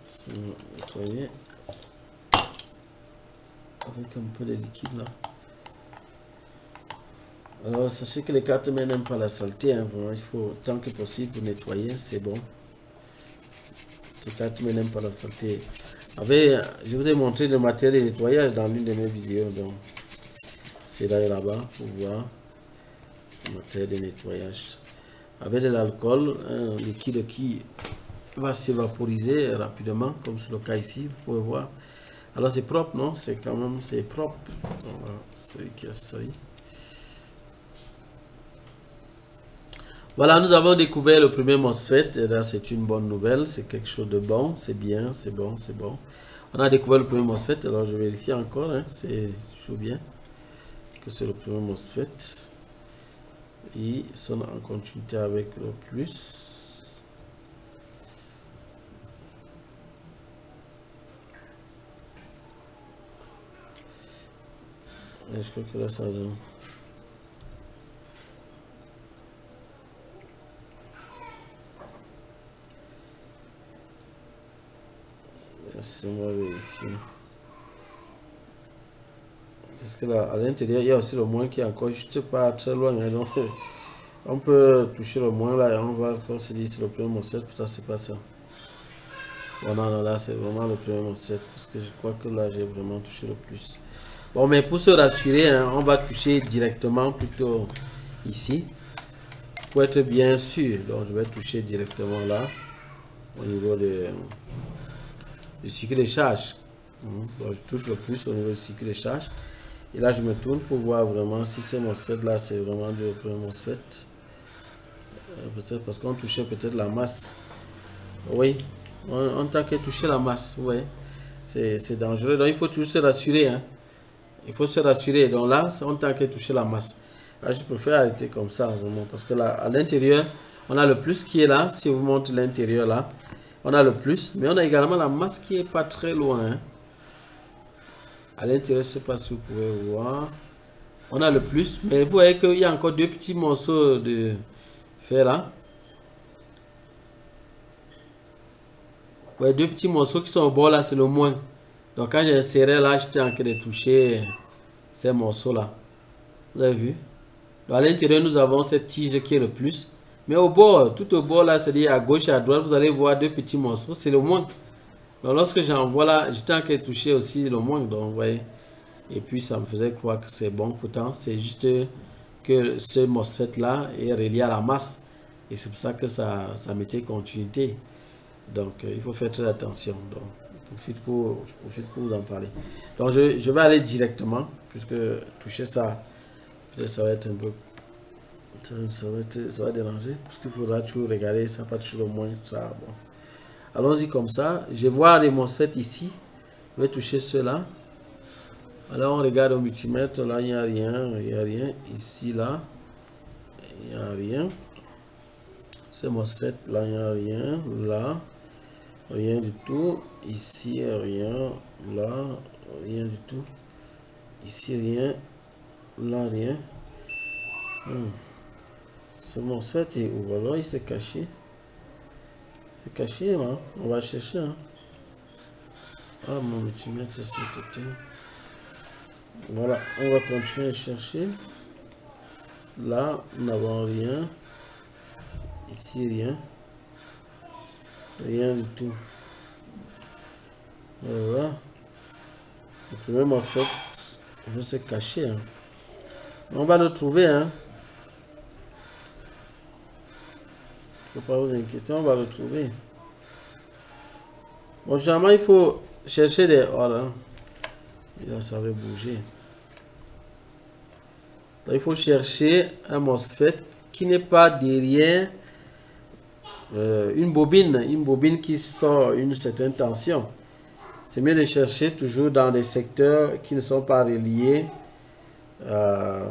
Ça va nettoyer avec un peu de liquide là. Alors, sachez que les cartes mères n'aiment pas la saleté. Hein. Il faut, tant que possible, pour nettoyer, c'est bon. Les cartes mères n'aiment pas la saleté. Je vous ai montré le matériel de nettoyage dans l'une de mes vidéos. Donc, c'est là et là-bas pour voir le matériel de nettoyage. Avec de l'alcool, un liquide qui va s'évaporiser rapidement, comme c'est le cas ici, vous pouvez voir. Alors, c'est propre, non? C'est quand même, c'est propre. Voilà, c'est qui a servi. Voilà, nous avons découvert le premier MOSFET. Et là, c'est une bonne nouvelle. C'est quelque chose de bon. C'est bien, c'est bon, c'est bon. On a découvert le premier MOSFET. Alors, je vérifie encore. Hein, c'est toujours bien que c'est le premier MOSFET. Ils sont en continuité avec le plus. Et je crois que là, ça donne. On va vérifier. Parce que là, à l'intérieur, il y a aussi le moins qui est encore juste pas très loin. Hein, donc, On peut toucher le moins là et on va, comme se dit, c'est le premier MOSFET, pourtant c'est pas ça. Bon, non, là c'est vraiment le premier MOSFET parce que je crois que là j'ai vraiment touché le plus. Bon, mais pour se rassurer, hein, on va toucher directement plutôt ici pour être bien sûr. Donc je vais toucher directement là au niveau du cycle de charge. Donc je touche le plus au niveau du cycle de charge. Et là je me tourne pour voir vraiment si ce MOSFET là c'est vraiment le premier MOSFET. Peut-être parce qu'on touchait peut-être la masse. Oui, on t'a qu'à toucher la masse. Oui, c'est dangereux. Donc il faut toujours se rassurer. Hein. Il faut se rassurer. Donc là, on t'a qu'à toucher la masse. Là, je préfère arrêter comme ça vraiment parce que là, à l'intérieur, on a le plus qui est là. Si vous montrez l'intérieur là, on a le plus, mais on a également la masse qui est pas très loin. Hein. À l'intérieur, je ne sais pas si vous pouvez voir. On a le plus, mais vous voyez qu'il y a encore deux petits morceaux de fer là. Ouais, deux petits morceaux qui sont au bord là, c'est le moins. Donc quand j'ai serré là, j'étais en train de toucher ces morceaux là. Vous avez vu? Donc, à l'intérieur, nous avons cette tige qui est le plus. Mais au bord, tout au bord là, c'est-à-dire à gauche et à droite, vous allez voir deux petits morceaux, c'est le moins. Donc lorsque j'envoie là, j'étais en train de toucher aussi le moins. Donc vous voyez. Et puis ça me faisait croire que c'est bon. Pourtant, c'est juste que ce MOSFET là est relié à la masse. Et c'est pour ça que ça mettait continuité. Donc il faut faire très attention. Donc je profite pour vous en parler. Donc je vais aller directement, puisque toucher ça, peut-être ça va être un peu, ça va déranger, parce qu'il faudra toujours regarder, ça pas toujours au moins ça. Bon. Allons-y comme ça. Je vois les MOSFET ici. Je vais toucher ceux-là. Alors on regarde au multimètre, là il n'y a rien, il n'y a rien. Ici là, il n'y a rien. Ce MOSFET là, il n'y a rien. Là, rien du tout. Ici, rien. Là, rien du tout. Ici, rien. Là, rien. Ce MOSFET est où? Alors, il s'est caché. C'est caché, là. On va chercher. Hein. Ah, mon multimètre, c'est tout. Voilà, on va continuer à chercher. Là, nous n'avons rien. Ici, rien. Rien du tout. Voilà. Le premier MOSFET, je sais cacher. Hein. On va le trouver. Hein. Il ne faut pas vous inquiéter, on va le trouver. Bon, généralement, il faut chercher des... Voilà. Ça va bouger. Donc, il faut chercher un MOSFET qui n'est pas derrière une bobine qui sort une certaine tension. C'est mieux de chercher toujours dans des secteurs qui ne sont pas reliés à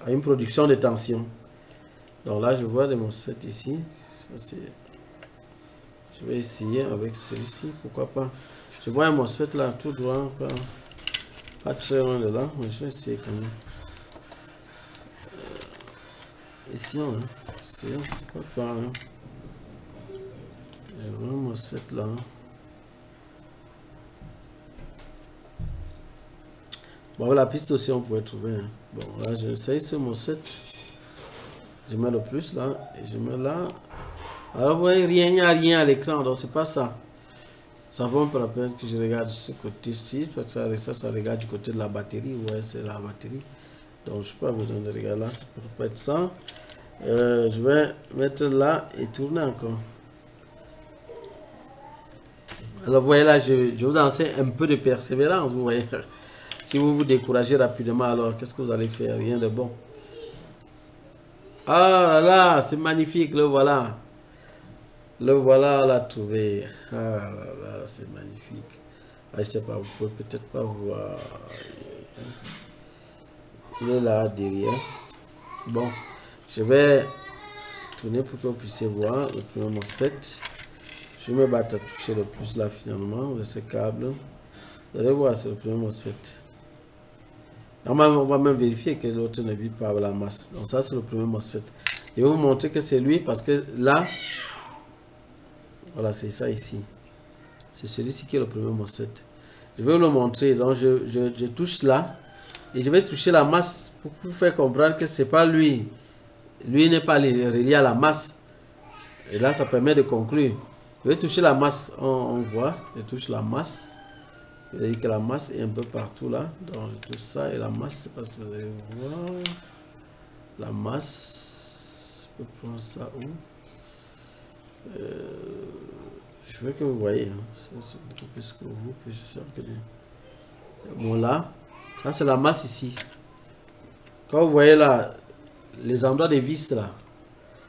une production de tension. Donc là, je vois des MOSFET ici. Je vais essayer avec celui-ci, pourquoi pas. Je vois un MOSFET là, tout droit, pas très loin de là, mais je vais essayer quand même. Ici, hein, c'est pourquoi pas. Hein. Je vois un MOSFET là. Bon, la piste aussi, on pourrait trouver. Hein. Bon, là, j'essaye ce MOSFET. Je mets le plus là, et je mets là. Alors, vous voyez, il n'y a rien à l'écran, donc c'est pas ça. Ça vaut un peu la peine que je regarde ce côté-ci, parce que ça regarde du côté de la batterie. Ouais, c'est la batterie. Donc, je n'ai pas besoin de regarder là, ça peut pas être ça. Je vais mettre là et tourner encore. Alors, vous voyez là, je vous enseigne un peu de persévérance, vous voyez. Si vous vous découragez rapidement, alors qu'est-ce que vous allez faire? Rien de bon. Ah là là, c'est magnifique, le voilà. Le voilà, on l'a trouvé. Ah là là, c'est magnifique. Ah, je sais pas, vous pouvez peut-être pas voir. Il est là derrière. Bon, je vais tourner pour que vous puissiez voir le premier MOSFET. Je me bats à toucher le plus là finalement de ce câble. Vous allez voir, c'est le premier MOSFET. Normalement, on va même vérifier que l'autre ne vit pas la masse. Donc ça, c'est le premier MOSFET. Je vais vous montrer que c'est lui parce que là, voilà, c'est ça ici. C'est celui-ci qui est le premier MOSFET. Je vais vous le montrer. Donc je touche là. Et je vais toucher la masse pour vous faire comprendre que c'est pas lui. Lui n'est pas relié à la masse. Et là, ça permet de conclure. Je vais toucher la masse. On voit, je touche la masse. Vous voyez que la masse est un peu partout là. Donc je touche ça et la masse, c'est parce que vous allez voir. La masse. Je peux prendre ça où? Je veux que vous voyez. Hein. C'est beaucoup plus que vous que je sais que bon là, ça c'est la masse ici. Quand vous voyez là, les endroits des vis là,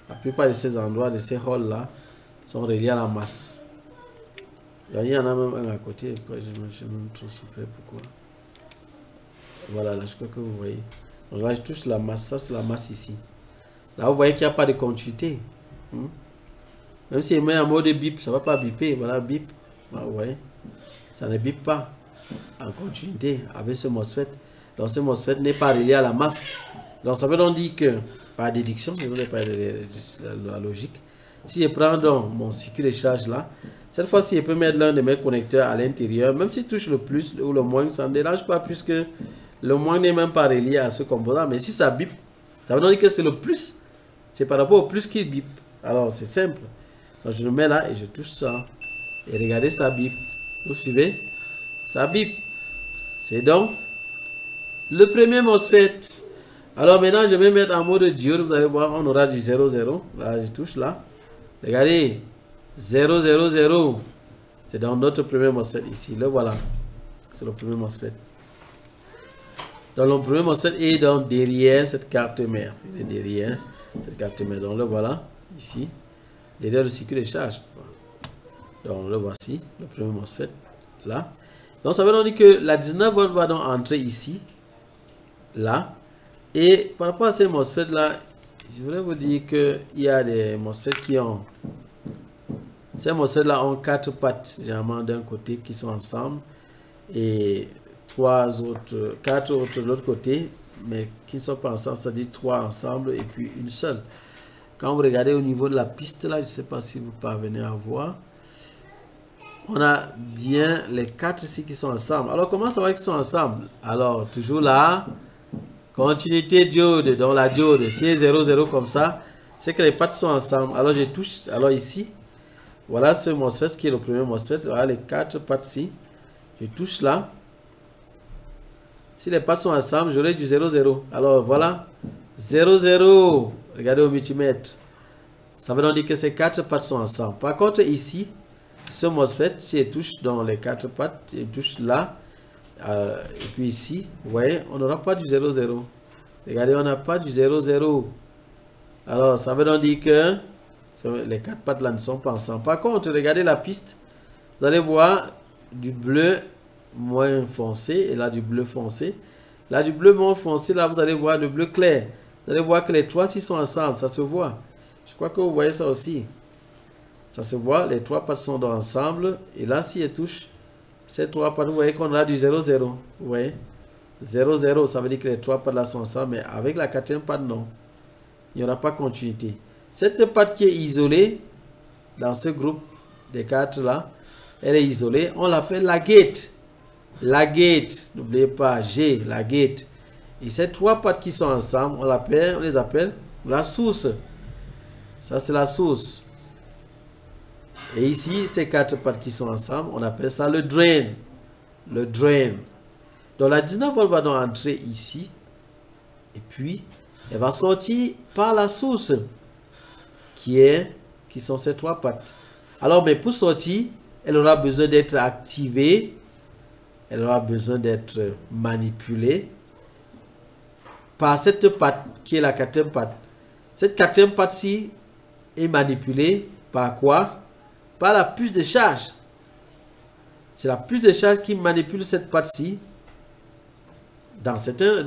la plupart de ces endroits, de ces holes là, sont reliés à la masse. Il y en a même un à côté. Je même trop souffert. Pourquoi? Voilà, là je crois que vous voyez. Donc là je touche la masse, ça c'est la masse ici. Là vous voyez qu'il n'y a pas de continuité. Même si il met en mode bip, ça ne va pas biper. Voilà, bip. Bah, vous voyez, ça ne bip pas en continuité avec ce MOSFET. Donc ce MOSFET n'est pas relié à la masse. Donc ça veut donc dire que, par déduction, je ne voulais pas de la logique, si je prends donc mon circuit de charge là, cette fois-ci je peux mettre l'un de mes connecteurs à l'intérieur, même s'il touche le plus ou le moins, ça ne dérange pas puisque le moins n'est même pas relié à ce composant. Mais si ça bip, ça veut donc dire que c'est le plus. C'est par rapport au plus qu'il bip. Alors c'est simple. Donc je le mets là et je touche ça. Et regardez, ça bip. Vous suivez? Ça bip. C'est donc le premier MOSFET. Alors maintenant, je vais mettre en mode diode. Vous allez voir, on aura du 0, 0. Là, je touche là. Regardez. 0, 0, 0. C'est dans notre premier MOSFET ici. Le voilà. C'est le premier MOSFET. Donc le premier MOSFET est donc derrière cette carte mère. Il est derrière cette carte mère. Donc le voilà. Ici. Derrière le circuit de charge. Donc le voici. Le premier MOSFET. Là. Donc ça veut donc dire que la 19 volts va donc entrer ici. Là. Et par rapport à ces MOSFET là, je voulais vous dire qu'il y a des MOSFET qui ont... Ces MOSFET là ont 4 pattes, généralement d'un côté, qui sont ensemble. Et 4 autres de l'autre côté, mais qui ne sont pas ensemble, c'est-à-dire 3 ensemble et puis une seule. Quand vous regardez au niveau de la piste là, je ne sais pas si vous parvenez à voir. On a bien les 4 ici qui sont ensemble. Alors comment ça va qu'ils sont ensemble? Alors toujours là, continuité diode, donc la diode, si est 0, 0 comme ça, c'est que les pattes sont ensemble. Alors je touche, alors ici, voilà ce MOSFET qui est le premier MOSFET, voilà les 4 pattes ici. Je touche là. Si les pattes sont ensemble, j'aurai du 0, 0. Alors voilà, 0, 0. Regardez au multimètre. Ça veut donc dire que ces 4 pattes sont ensemble. Par contre ici, ce MOSFET, si je touche dans les 4 pattes, je touche là, et puis ici, vous voyez, on n'aura pas du 0, 0. Regardez, on n'a pas du 0, 0. Alors, ça veut donc dire que les 4 pattes là ne sont pas ensemble. Par contre, regardez la piste, vous allez voir du bleu moins foncé et là du bleu foncé. Là, du bleu moins foncé, là, vous allez voir le bleu clair. Vous allez voir que les 3 s'ils sont ensemble, ça se voit. Je crois que vous voyez ça aussi. Ça se voit, les 3 pattes sont ensemble. Et là, si je touche ces 3 pattes, vous voyez qu'on a du 0, 0. Vous voyez? 0, 0, ça veut dire que les 3 pattes là sont ensemble. Mais avec la 4e patte, non. Il n'y aura pas continuité. Cette patte qui est isolée, dans ce groupe des 4 là, elle est isolée. On l'appelle la gate. La gate, n'oubliez pas, G, la gate. Et ces 3 pattes qui sont ensemble, on les appelle la source. Ça, c'est la source. Et ici, ces 4 pattes qui sont ensemble, on appelle ça le drain. Le drain. Donc la 19 volts va donc entrer ici. Et puis, elle va sortir par la source. Qui sont ces 3 pattes. Alors, mais pour sortir, elle aura besoin d'être activée. Elle aura besoin d'être manipulée par cette patte qui est la 4e patte. Cette 4e patte-ci est manipulée par quoi? Par la puce de charge. C'est la puce de charge qui manipule cette patte-ci dans certaines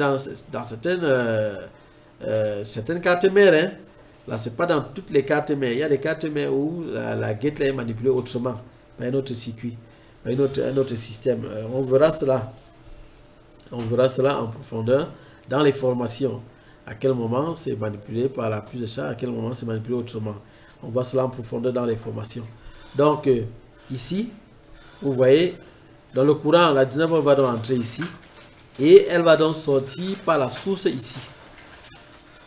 cartes mères. Hein. Là, ce n'est pas dans toutes les cartes mères. Il y a des cartes mères où la gate là est manipulée autrement, par un autre circuit, par un autre système. On verra cela. On verra cela en profondeur dans les formations. À quel moment c'est manipulé par la puce de charge, à quel moment c'est manipulé autrement. On voit cela en profondeur dans les formations. Donc, ici, vous voyez, dans le courant, la 19 va donc entrer ici. Et elle va donc sortir par la source ici.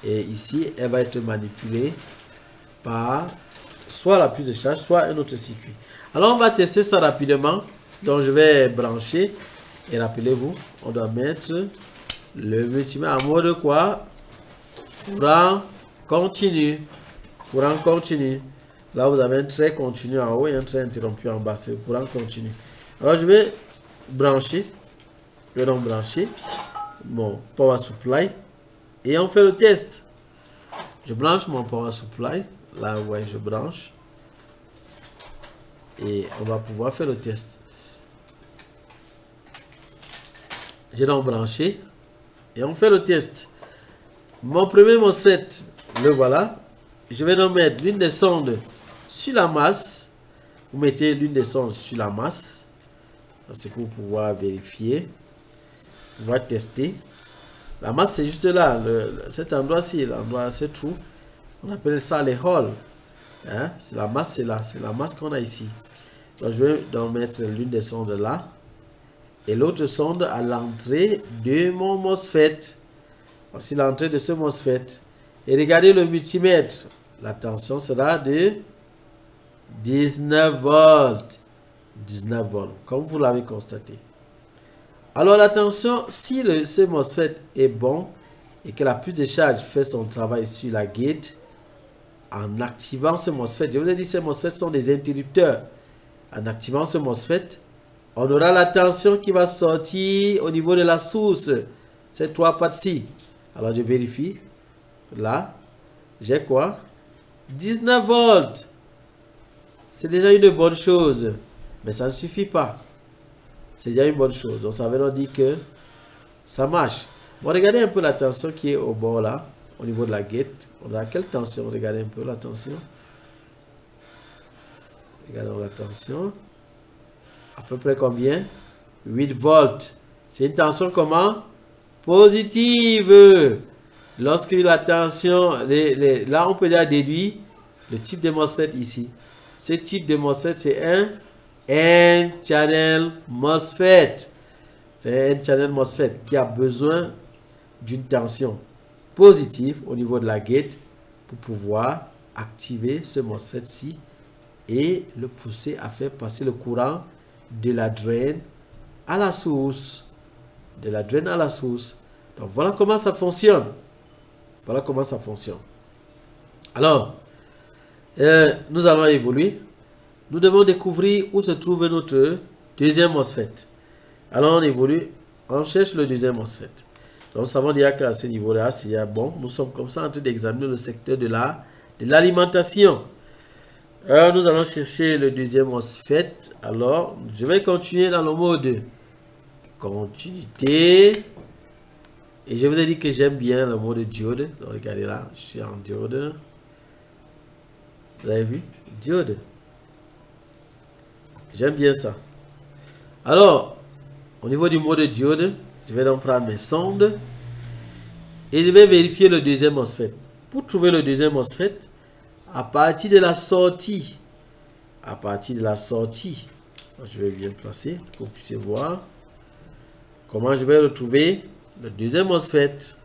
Et ici, elle va être manipulée par soit la prise de charge, soit un autre circuit. Alors, on va tester ça rapidement. Donc, je vais brancher. Et rappelez-vous, on doit mettre le multimètre en mode quoi? Courant continu. Courant continu. Là, vous avez un trait continu en haut et un trait interrompu en bas. C'est courant continu. Alors, je vais brancher. Je vais donc brancher mon power supply. Et on fait le test. Je branche mon power supply. Là où je branche. Et on va pouvoir faire le test. J'ai donc branché. Et on fait le test. Mon premier MOSFET, le voilà. Je vais donc mettre l'une des sondes sur la masse. Vous mettez l'une des sondes sur la masse. C'est pour pouvoir vérifier. On va tester. La masse, c'est juste là. Cet endroit-ci, l'endroit, c'est tout. On appelle ça les halls. Hein? C'est la masse, c'est là. C'est la masse qu'on a ici. Donc, je vais donc mettre l'une des sondes là. Et l'autre sonde à l'entrée de mon MOSFET. Voici l'entrée de ce MOSFET. Et regardez le multimètre. La tension sera de 19 volts. 19 volts, comme vous l'avez constaté. Alors la tension, si ce MOSFET est bon et que la prise de charge fait son travail sur la gate, en activant ce MOSFET, je vous ai dit que ces MOSFET sont des interrupteurs. En activant ce MOSFET, on aura la tension qui va sortir au niveau de la source. Ces trois pattes-ci. Alors je vérifie. Là, j'ai quoi? 19 volts. C'est déjà une bonne chose. Mais ça ne suffit pas. C'est déjà une bonne chose. Donc ça veut donc dire que ça marche. Bon, regardez un peu la tension qui est au bord là. Au niveau de la gate. On a quelle tension? Regardez un peu la tension. Regardons la tension. À peu près combien? 8 volts. C'est une tension comment? Positive. Lorsque la tension, là on peut déjà déduire le type de MOSFET ici. Ce type de MOSFET, c'est un N-channel MOSFET. C'est un N-channel MOSFET qui a besoin d'une tension positive au niveau de la gate pour pouvoir activer ce MOSFET-ci et le pousser à faire passer le courant de la drain à la source. De la drain à la source. Donc voilà comment ça fonctionne. Voilà comment ça fonctionne. Alors, nous allons évoluer. Nous devons découvrir où se trouve notre deuxième MOSFET. Alors on évolue, on cherche le deuxième MOSFET. Donc nous savons déjà qu'à ce niveau-là, bon, nous sommes comme ça en train d'examiner le secteur de l'alimentation. Alors nous allons chercher le deuxième MOSFET. Alors je vais continuer dans le mode continuité. Et je vous ai dit que j'aime bien le mode diode. Donc regardez là, je suis en diode. Vous avez vu? Diode. J'aime bien ça. Alors, au niveau du mode diode, je vais donc prendre mes sondes. Et je vais vérifier le deuxième MOSFET. Pour trouver le deuxième MOSFET, à partir de la sortie, je vais bien placer pour que vous puissiez voir comment je vais retrouver le deuxième MOSFET.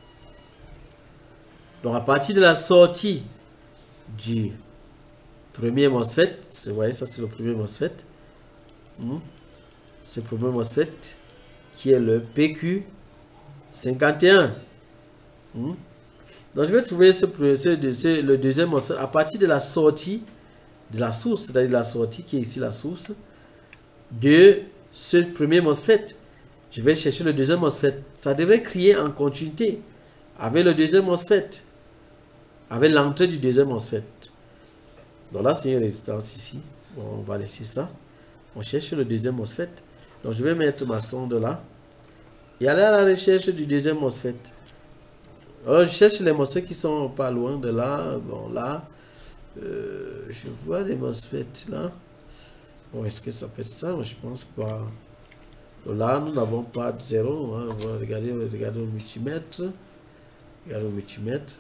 Donc à partir de la sortie du premier MOSFET, vous voyez ça c'est le premier MOSFET. Ce premier MOSFET qui est le PQ51. Donc je vais trouver le deuxième MOSFET à partir de la sortie de la source, c'est-à-dire la sortie qui est ici la source de ce premier MOSFET. Je vais chercher le deuxième MOSFET. Ça devrait crier en continuité avec le deuxième MOSFET, avec l'entrée du deuxième MOSFET. Donc là c'est une résistance ici. Bon, on va laisser ça. On cherche le deuxième MOSFET. Donc je vais mettre ma sonde là et aller à la recherche du deuxième MOSFET. Alors je cherche les MOSFET qui sont pas loin de là. Bon là, je vois les MOSFET là. Bon, est-ce que ça peut être ça? Je pense pas. Donc là nous n'avons pas de 0. Hein. On va regarder le multimètre. Regardez le multimètre.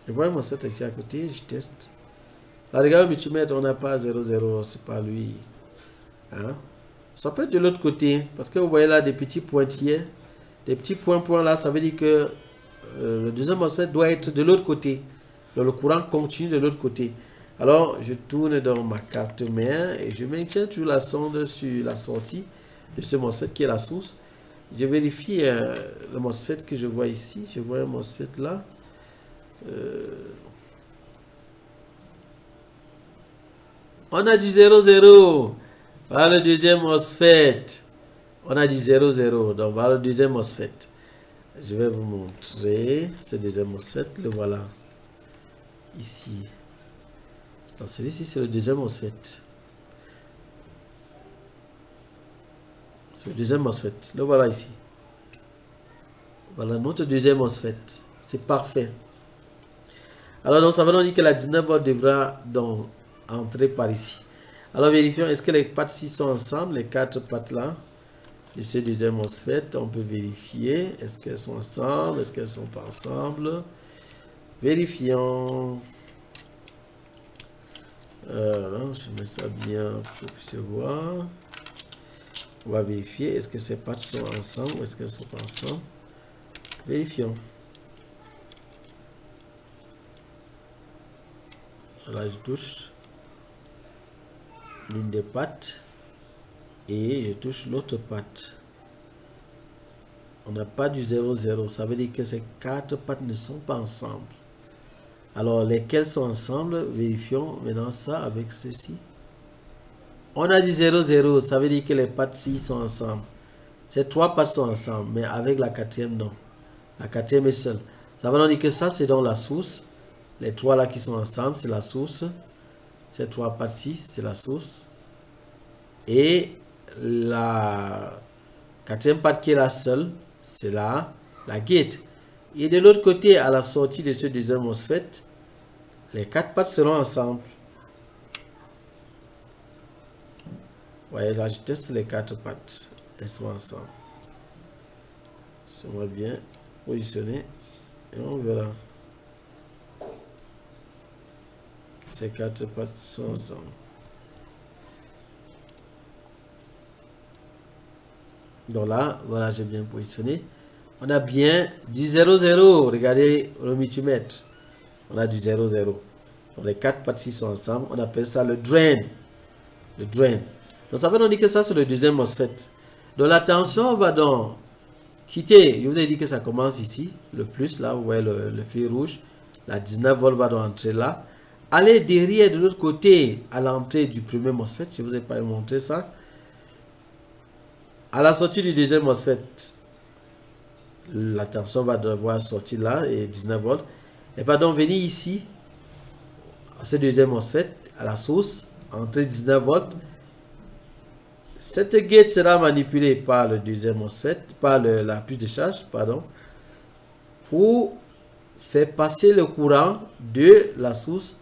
Je vois un MOSFET ici à côté. Je teste. Là regardez le multimètre. On n'a pas 0,0. C'est pas lui. Hein? Ça peut être de l'autre côté. Parce que vous voyez là des petits pointillés. des petits points là, ça veut dire que le deuxième MOSFET doit être de l'autre côté. Donc le courant continue de l'autre côté. Alors je tourne dans ma carte mère et je maintiens toujours la sonde sur la sortie de ce MOSFET qui est la source. Je vérifie le MOSFET que je vois ici. Je vois un MOSFET là. On a du 0,0. Voilà le deuxième MOSFET. On a du 0,0. Donc voilà le deuxième MOSFET. Je vais vous montrer ce deuxième MOSFET. Le voilà. Ici. Donc celui-ci, c'est le deuxième MOSFET. C'est le deuxième MOSFET. Le voilà ici. Voilà notre deuxième MOSFET. C'est parfait. Alors, donc, ça veut dire que la 19 volts devra donc entrer par ici. Alors, vérifions, est-ce que les pattes ci sont ensemble, les quatre pattes là, de ce deuxième MOSFET. On peut vérifier, est-ce qu'elles sont ensemble, est-ce qu'elles ne sont pas ensemble. Vérifions. Alors, je mets ça bien pour que se voir. On va vérifier, est-ce que ces pattes sont ensemble ou est-ce qu'elles ne sont pas ensemble. Vérifions. Là, je touche l'une des pattes et je touche l'autre patte. On n'a pas du 0,0. Ça veut dire que ces quatre pattes ne sont pas ensemble. Alors, lesquelles sont ensemble? Vérifions maintenant ça avec ceci. On a du 0,0. Ça veut dire que les pattes ci sont ensemble. Ces trois pattes sont ensemble, mais avec la quatrième, non. La quatrième est seule. Ça veut dire que ça, c'est dans la source. Les trois là qui sont ensemble, c'est la source. Ces trois pattes-ci, c'est la source. Et la quatrième patte qui est la seule, c'est la gate. Et de l'autre côté, à la sortie de ce deuxième MOSFET, les quatre pattes seront ensemble. Vous voyez, là, je teste les quatre pattes. Elles sont ensemble. Ça va bien positionner. Et on verra. Ces quatre pattes sont ensemble. Donc là, voilà, j'ai bien positionné. On a bien du 0,0. Regardez le multimètre. On a du 0,0. Donc les quatre pattes ici sont ensemble. On appelle ça le drain. Le drain. Donc ça veut dire que ça, c'est le deuxième MOSFET. Donc la tension va donc quitter. Je vous ai dit que ça commence ici. Le plus, là, vous voyez le fil rouge. La 19 volts va donc entrer là. Allez derrière de l'autre côté à l'entrée du premier MOSFET. Je ne vous ai pas montré ça. À la sortie du deuxième MOSFET, la tension va devoir sortir là et 19 volts. Elle va donc venir ici, à ce deuxième MOSFET, à la source, entrée 19 volts. Cette gate sera manipulée par le deuxième MOSFET, par la puce de charge, pardon, pour faire passer le courant de la source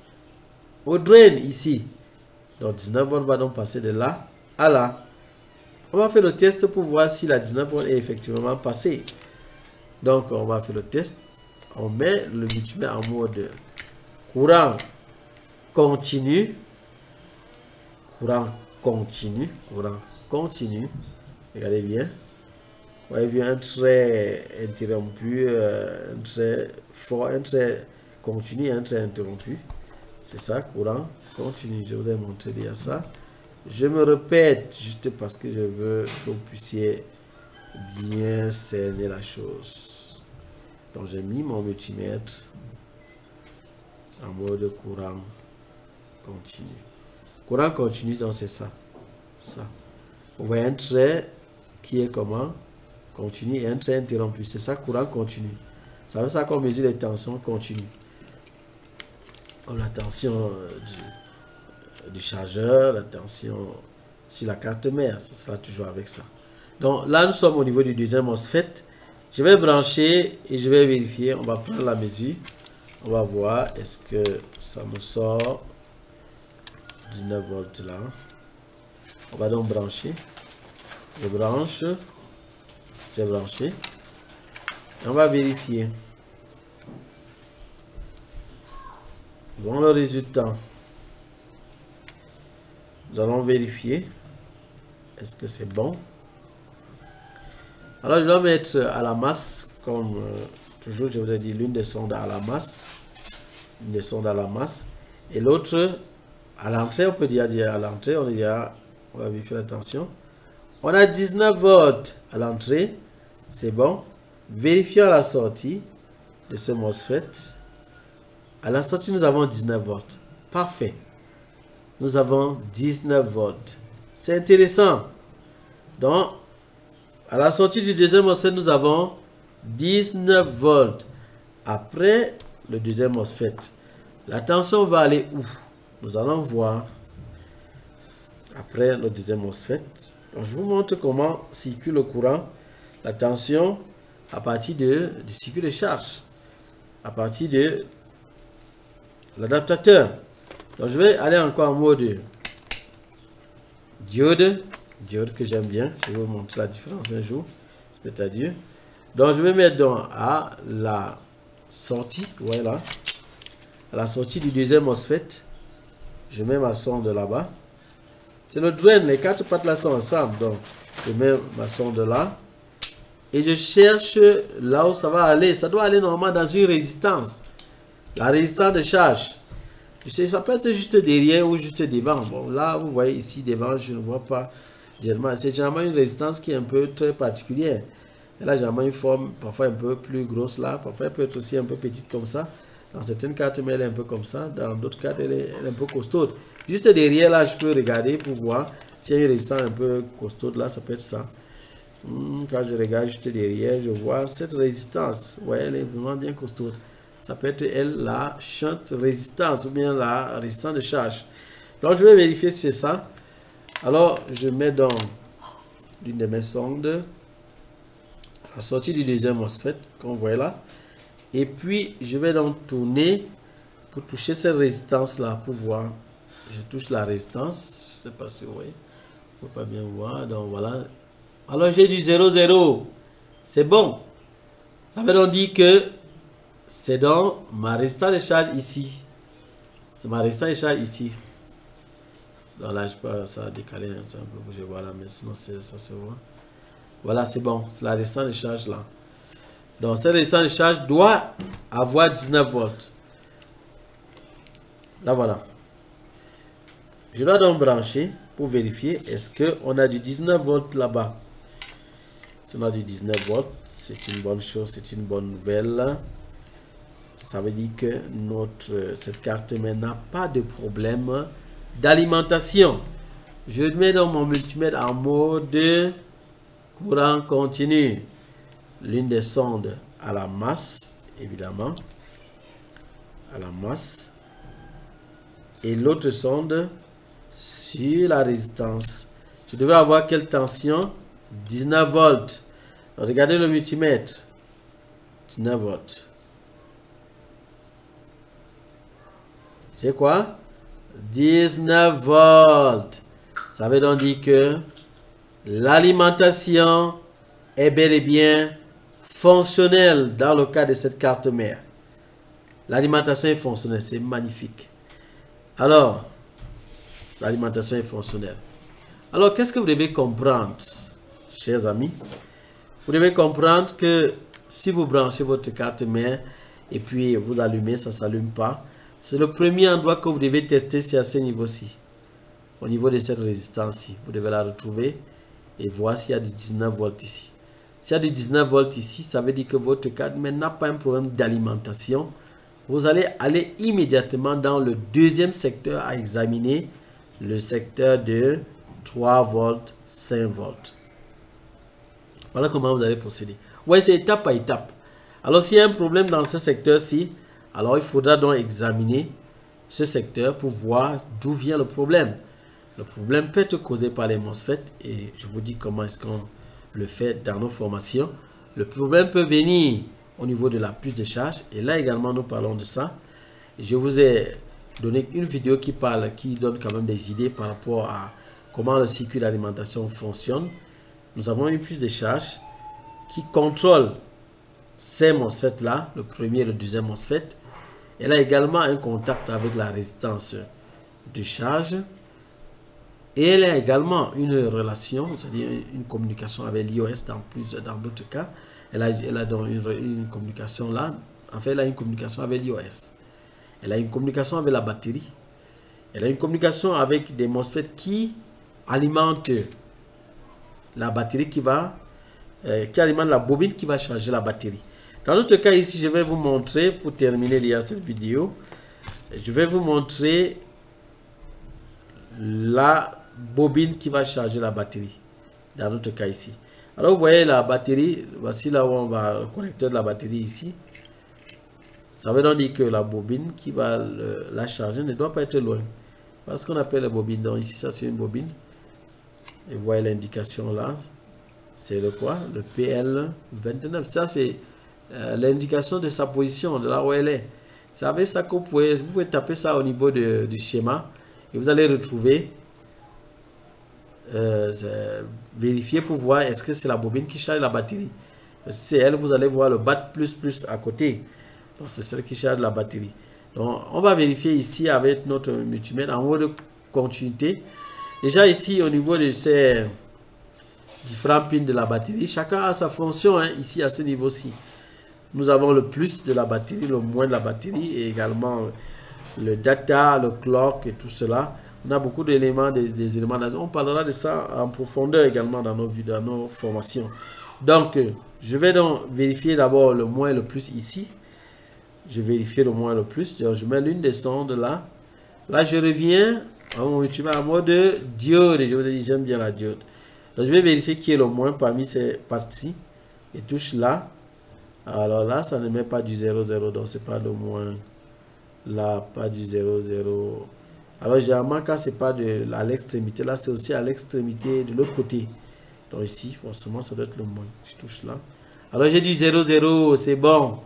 au drain ici. Donc 19 volts va donc passer de là à là. On va faire le test pour voir si la 19 volts est effectivement passée. Donc on va faire le test. On met le multimètre en mode courant continu. Courant continu. Courant continu. Regardez bien. Vous avez vu un trait interrompu, un trait fort, un trait continu et un trait interrompu. C'est ça, courant continu. Je vous ai montré déjà ça. Je me répète juste parce que je veux que vous puissiez bien cerner la chose. Donc j'ai mis mon multimètre en mode courant continu. Courant continu, donc c'est ça. Ça. Vous voyez un trait qui est comment? Continu et un trait interrompu. C'est ça, courant continu. Ça veut dire qu'on mesure les tensions continues. La tension du chargeur, la tension sur la carte mère, ce sera toujours avec ça. Donc là, nous sommes au niveau du deuxième MOSFET. Je vais brancher et je vais vérifier. On va prendre la mesure. On va voir est-ce que ça me sort 19 volts là. On va donc brancher. Je branche. J'ai branché. Et on va vérifier. Bon, le résultat. Nous allons vérifier. Est-ce que c'est bon? Alors, je dois mettre à la masse, comme toujours, je vous ai dit, l'une des sondes à la masse. Une des sondes à la masse. Et l'autre, à l'entrée, on peut dire à l'entrée, on va vérifier l'attention. On a 19 volts à l'entrée, c'est bon. Vérifions à la sortie de ce MOSFET. À la sortie, nous avons 19 volts. Parfait. Nous avons 19 volts. C'est intéressant. Donc, à la sortie du deuxième MOSFET, nous avons 19 volts. Après le deuxième MOSFET, la tension va aller où? Nous allons voir après le deuxième MOSFET. Donc, je vous montre comment circule le courant, la tension à partir du circuit de charge, à partir de l'adaptateur. Donc, je vais aller encore en mode diode que j'aime bien. Je vais vous montrer la différence un jour, c'est-à-dire. Donc, je vais mettre donc à la sortie, voilà, à la sortie du deuxième MOSFET. Je mets ma sonde là-bas. C'est le drain, les quatre pattes là sont ensemble. Donc, je mets ma sonde là. Et je cherche là où ça va aller. Ça doit aller normalement dans une résistance. La résistance de charge. Je sais, ça peut être juste derrière ou juste devant. Bon, là, vous voyez ici devant, je ne vois pas. C'est généralement une résistance qui est un peu très particulière. Elle a généralement une forme parfois un peu plus grosse là. Parfois, elle peut être aussi un peu petite comme ça. Dans certaines cartes, mais elle est un peu comme ça. Dans d'autres cartes, elle est un peu costaude. Juste derrière, là, je peux regarder pour voir s'il y a une résistance un peu costaude. Là, ça peut être ça. Quand je regarde juste derrière, je vois cette résistance. Ouais, elle est vraiment bien costaude. Ça peut être, elle, la shunt résistance ou bien la résistance de charge. Donc, je vais vérifier si c'est ça. Alors, je mets dans l'une de mes sondes à la sortie du deuxième MOSFET, qu'on voit là. Et puis, je vais donc tourner pour toucher cette résistance-là, pour voir. Je touche la résistance. Je ne sais pas si vous voyez. On ne peut pas bien voir. Donc, voilà. Alors, j'ai du 0,0. C'est bon. Ça veut donc dire que c'est donc ma résistance de charge ici. C'est ma résistance de charge ici. Donc là, je peux ça décaler un peu pour que je vois là. Mais sinon, ça se voit. Voilà, c'est bon. C'est la résistance de charge là. Donc, cette résistance de charge doit avoir 19 volts. Là, voilà. Je dois donc brancher pour vérifier est-ce qu'on a du 19 volts là-bas. Si on a du 19 volts, c'est une bonne chose, c'est une bonne nouvelle. Ça veut dire que cette carte mère n'a pas de problème d'alimentation. Je mets dans mon multimètre en mode courant continu. L'une des sondes à la masse, évidemment. À la masse. Et l'autre sonde sur la résistance. Je devrais avoir quelle tension? 19 volts. Donc, regardez le multimètre. 19 volts. J'ai quoi? 19 volts. Ça veut donc dire que l'alimentation est bel et bien fonctionnelle dans le cas de cette carte mère. L'alimentation est fonctionnelle. C'est magnifique. Alors, l'alimentation est fonctionnelle. Alors, qu'est-ce que vous devez comprendre, chers amis? Vous devez comprendre que si vous branchez votre carte mère et puis vous allumez, ça ne s'allume pas. C'est le premier endroit que vous devez tester, c'est à ce niveau-ci. Au niveau de cette résistance-ci. Vous devez la retrouver et voir s'il y a du 19 volts ici. S'il y a du 19 volts ici, ça veut dire que votre carte mère n'a pas un problème d'alimentation. Vous allez aller immédiatement dans le deuxième secteur à examiner, le secteur de 3 volts, 5 volts. Voilà comment vous allez procéder. Ouais, c'est étape par étape. Alors, s'il y a un problème dans ce secteur-ci, alors il faudra donc examiner ce secteur pour voir d'où vient le problème. Le problème peut être causé par les MOSFET et je vous dis comment est-ce qu'on le fait dans nos formations. Le problème peut venir au niveau de la puce de charge et là également nous parlons de ça. Je vous ai donné une vidéo qui donne quand même des idées par rapport à comment le circuit d'alimentation fonctionne. Nous avons une puce de charge qui contrôle ces MOSFET là, le premier et le deuxième MOSFET. Elle a également un contact avec la résistance de charge. Et elle a également une relation, c'est-à-dire une communication avec l'iOS dans d'autres cas. Elle a donc une communication là. En fait, elle a une communication avec l'iOS. Elle a une communication avec la batterie. Elle a une communication avec des MOSFET qui alimentent la batterie qui alimente la bobine qui va charger la batterie. Dans notre cas ici, je vais vous montrer, pour terminer déjà cette vidéo, je vais vous montrer la bobine qui va charger la batterie. Dans notre cas ici. Alors vous voyez la batterie, voici là où on va le connecteur de la batterie ici. Ça veut donc dire que la bobine qui va la charger ne doit pas être loin. Parce qu'on appelle la bobine. Donc ici, ça c'est une bobine. Et vous voyez l'indication là. C'est le quoi? Le PL29. Ça c'est l'indication de sa position, de là où elle est. C'est avec ça que vous pouvez taper ça au niveau du schéma. Et vous allez retrouver, vérifier pour voir est-ce que c'est la bobine qui charge la batterie. Si c'est elle, vous allez voir le BAT++ à côté. Donc c'est celle qui charge la batterie. Donc on va vérifier ici avec notre multimètre en haut de continuité. Déjà ici au niveau de ces différents pins de la batterie, chacun a sa fonction ici à ce niveau-ci. Nous avons le plus de la batterie, le moins de la batterie et également le data, le clock et tout cela. On a beaucoup d'éléments, des éléments. On parlera de ça en profondeur également dans nos vidéos, dans nos formations. Donc, je vais donc vérifier d'abord le moins et le plus ici. Je vérifie le moins et le plus. Donc, je mets l'une des sondes là. Là, je reviens en mode diode. Je vous ai dit, j'aime bien la diode. Donc, je vais vérifier qui est le moins parmi ces parties. Et touche là. Alors là, ça ne met pas du 0,0. Donc, c'est pas le moins. Là, pas du 0,0. Alors, généralement, quand c'est pas à l'extrémité, là, c'est aussi à l'extrémité de l'autre côté. Donc, ici, forcément, ça doit être le moins. Je touche là. Alors, j'ai du 0,0. C'est bon.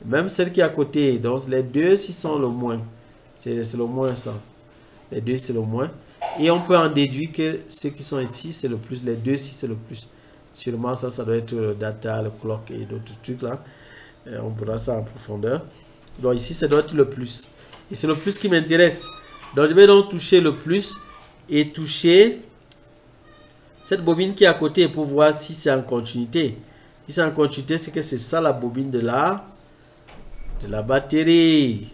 Même celle qui est à côté. Donc, les deux, s'ils sont le moins. C'est le moins ça. Les deux, c'est le moins. Et on peut en déduire que ceux qui sont ici, c'est le plus. Les deux, si c'est le plus. Sûrement, ça doit être le data, le clock et d'autres trucs là. Et on verra ça en profondeur. Donc, ici, ça doit être le plus. Et c'est le plus qui m'intéresse. Donc, je vais donc toucher le plus et toucher cette bobine qui est à côté pour voir si c'est en continuité. Si c'est en continuité, c'est que c'est ça la bobine de la batterie.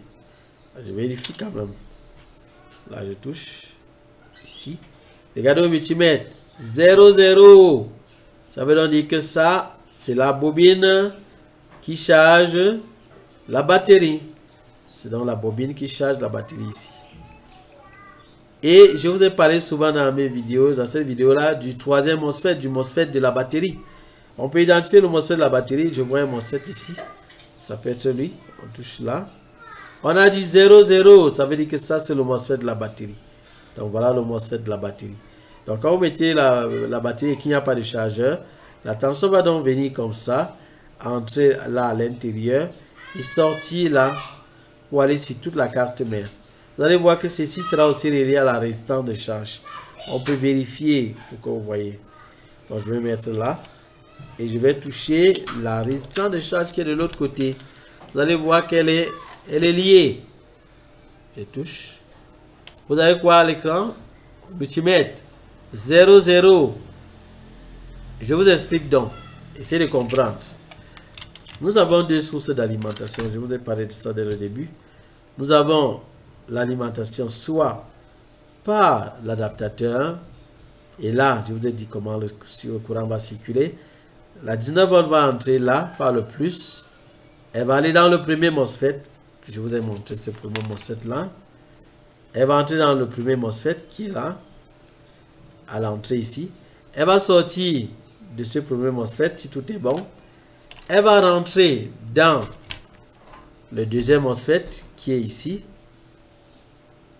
Je vérifie quand même. Là, je touche. Ici. Regardez au multimètre. 0,0. Ça veut donc dire que ça, c'est la bobine qui charge la batterie. C'est donc la bobine qui charge la batterie ici. Et je vous ai parlé souvent dans mes vidéos, dans cette vidéo-là, du troisième MOSFET, du MOSFET de la batterie. On peut identifier le MOSFET de la batterie. Je vois un MOSFET ici. Ça peut être lui. On touche là. On a du 0,0. Ça veut dire que ça, c'est le MOSFET de la batterie. Donc, voilà le MOSFET de la batterie. Donc, quand vous mettez la batterie et qu'il n'y a pas de chargeur, la tension va donc venir comme ça, entrer là à l'intérieur et sortir là pour aller sur toute la carte mère. Vous allez voir que ceci sera aussi relié à la résistance de charge. On peut vérifier pour que vous voyez. Donc, je vais mettre là. Et je vais toucher la résistance de charge qui est de l'autre côté. Vous allez voir qu'elle est liée. Je touche. Vous avez quoi à l'écran? Multimètre. 0,0. Je vous explique donc. Essayez de comprendre. Nous avons deux sources d'alimentation. Je vous ai parlé de ça dès le début. Nous avons l'alimentation soit par l'adaptateur. Et là, je vous ai dit comment le courant va circuler. La 19 volts va entrer là par le plus. Elle va aller dans le premier MOSFET. Je vous ai montré ce premier MOSFET là. Elle va entrer dans le premier MOSFET qui est là. À l'entrée ici. Elle va sortir de ce premier MOSFET si tout est bon. Elle va rentrer dans le deuxième MOSFET qui est ici.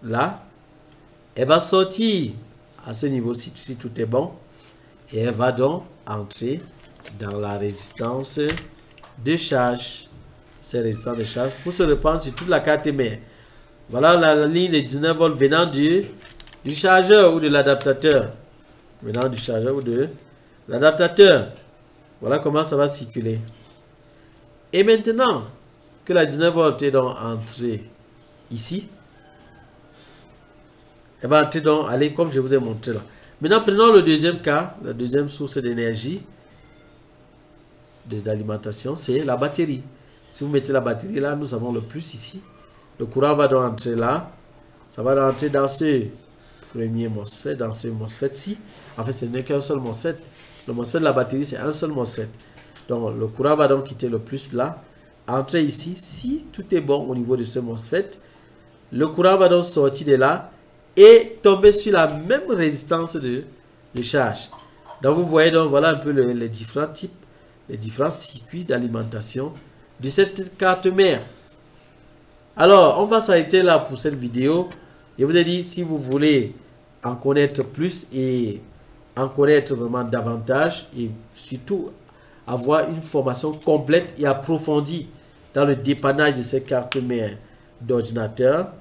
Là. Elle va sortir à ce niveau-ci si tout est bon. Et elle va donc entrer dans la résistance de charge. Ces résistances de charge pour se répandre sur toute la carte mère. Voilà la ligne de 19 volts venant du chargeur ou de l'adaptateur. Venant du chargeur ou de l'adaptateur. Voilà comment ça va circuler. Et maintenant que la 19 volts est donc entrée ici, Elle va entrer dans, allez, comme je vous ai montré là. Maintenant, prenons le deuxième cas, la deuxième source d'énergie d'alimentation, c'est la batterie. Si vous mettez la batterie là, nous avons le plus ici. Le courant va donc entrer là. Ça va rentrer dans ce premier MOSFET, dans ce MOSFET-ci. En fait, ce n'est qu'un seul MOSFET. Le MOSFET de la batterie, c'est un seul MOSFET. Donc, le courant va donc quitter le plus là. Entrer ici. Si tout est bon au niveau de ce MOSFET, le courant va donc sortir de là et tomber sur la même résistance de charge. Donc, vous voyez donc, voilà un peu les différents types, les différents circuits d'alimentation de cette carte mère. Alors, on va s'arrêter là pour cette vidéo. Je vous ai dit, si vous voulez en connaître plus et en connaître vraiment davantage et surtout avoir une formation complète et approfondie dans le dépannage de ces cartes mères d'ordinateur,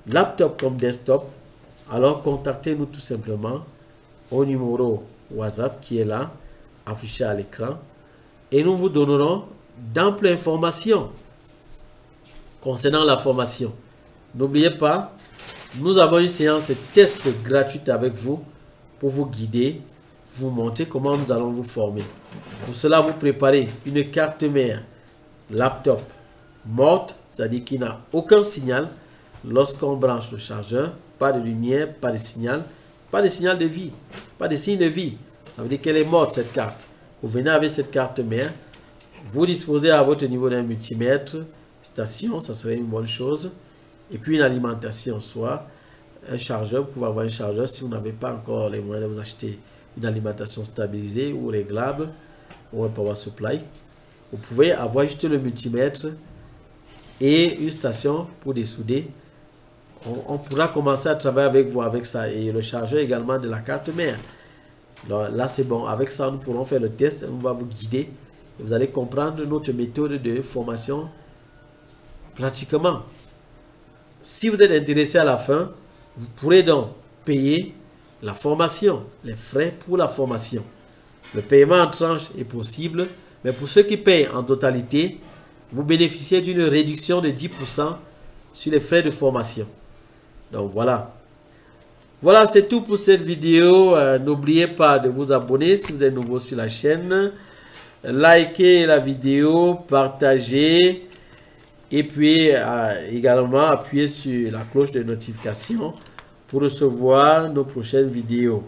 laptop comme desktop, alors contactez-nous tout simplement au numéro WhatsApp qui est là, affiché à l'écran, et nous vous donnerons d'amples informations concernant la formation. N'oubliez pas, nous avons une séance de test gratuite avec vous pour vous guider, vous montrer comment nous allons vous former. Pour cela, vous préparez une carte mère laptop morte, c'est-à-dire qui n'a aucun signal lorsqu'on branche le chargeur, pas de lumière, pas de signal de vie, pas de signe de vie. Ça veut dire qu'elle est morte cette carte. Vous venez avec cette carte mère, vous disposez à votre niveau d'un multimètre, station, ça serait une bonne chose. Et puis une alimentation, soit un chargeur. Vous pouvez avoir un chargeur si vous n'avez pas encore les moyens de vous acheter une alimentation stabilisée ou réglable ou un power supply. Vous pouvez avoir juste le multimètre et une station pour dessouder. On pourra commencer à travailler avec vous avec ça et le chargeur également de la carte mère. Là c'est bon, avec ça nous pourrons faire le test, on va vous guider et vous allez comprendre notre méthode de formation pratiquement. Si vous êtes intéressé à la fin, vous pourrez donc payer la formation, les frais pour la formation. Le paiement en tranche est possible, mais pour ceux qui payent en totalité, vous bénéficiez d'une réduction de 10% sur les frais de formation. Donc voilà. Voilà, c'est tout pour cette vidéo. N'oubliez pas de vous abonner si vous êtes nouveau sur la chaîne. Likez la vidéo, partagez. Et puis également appuyez sur la cloche de notification pour recevoir nos prochaines vidéos.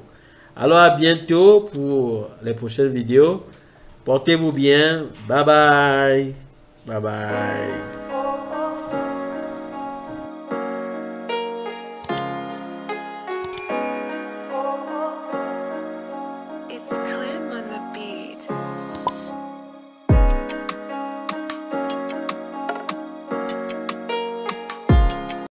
Alors à bientôt pour les prochaines vidéos. Portez-vous bien. Bye bye. Bye bye.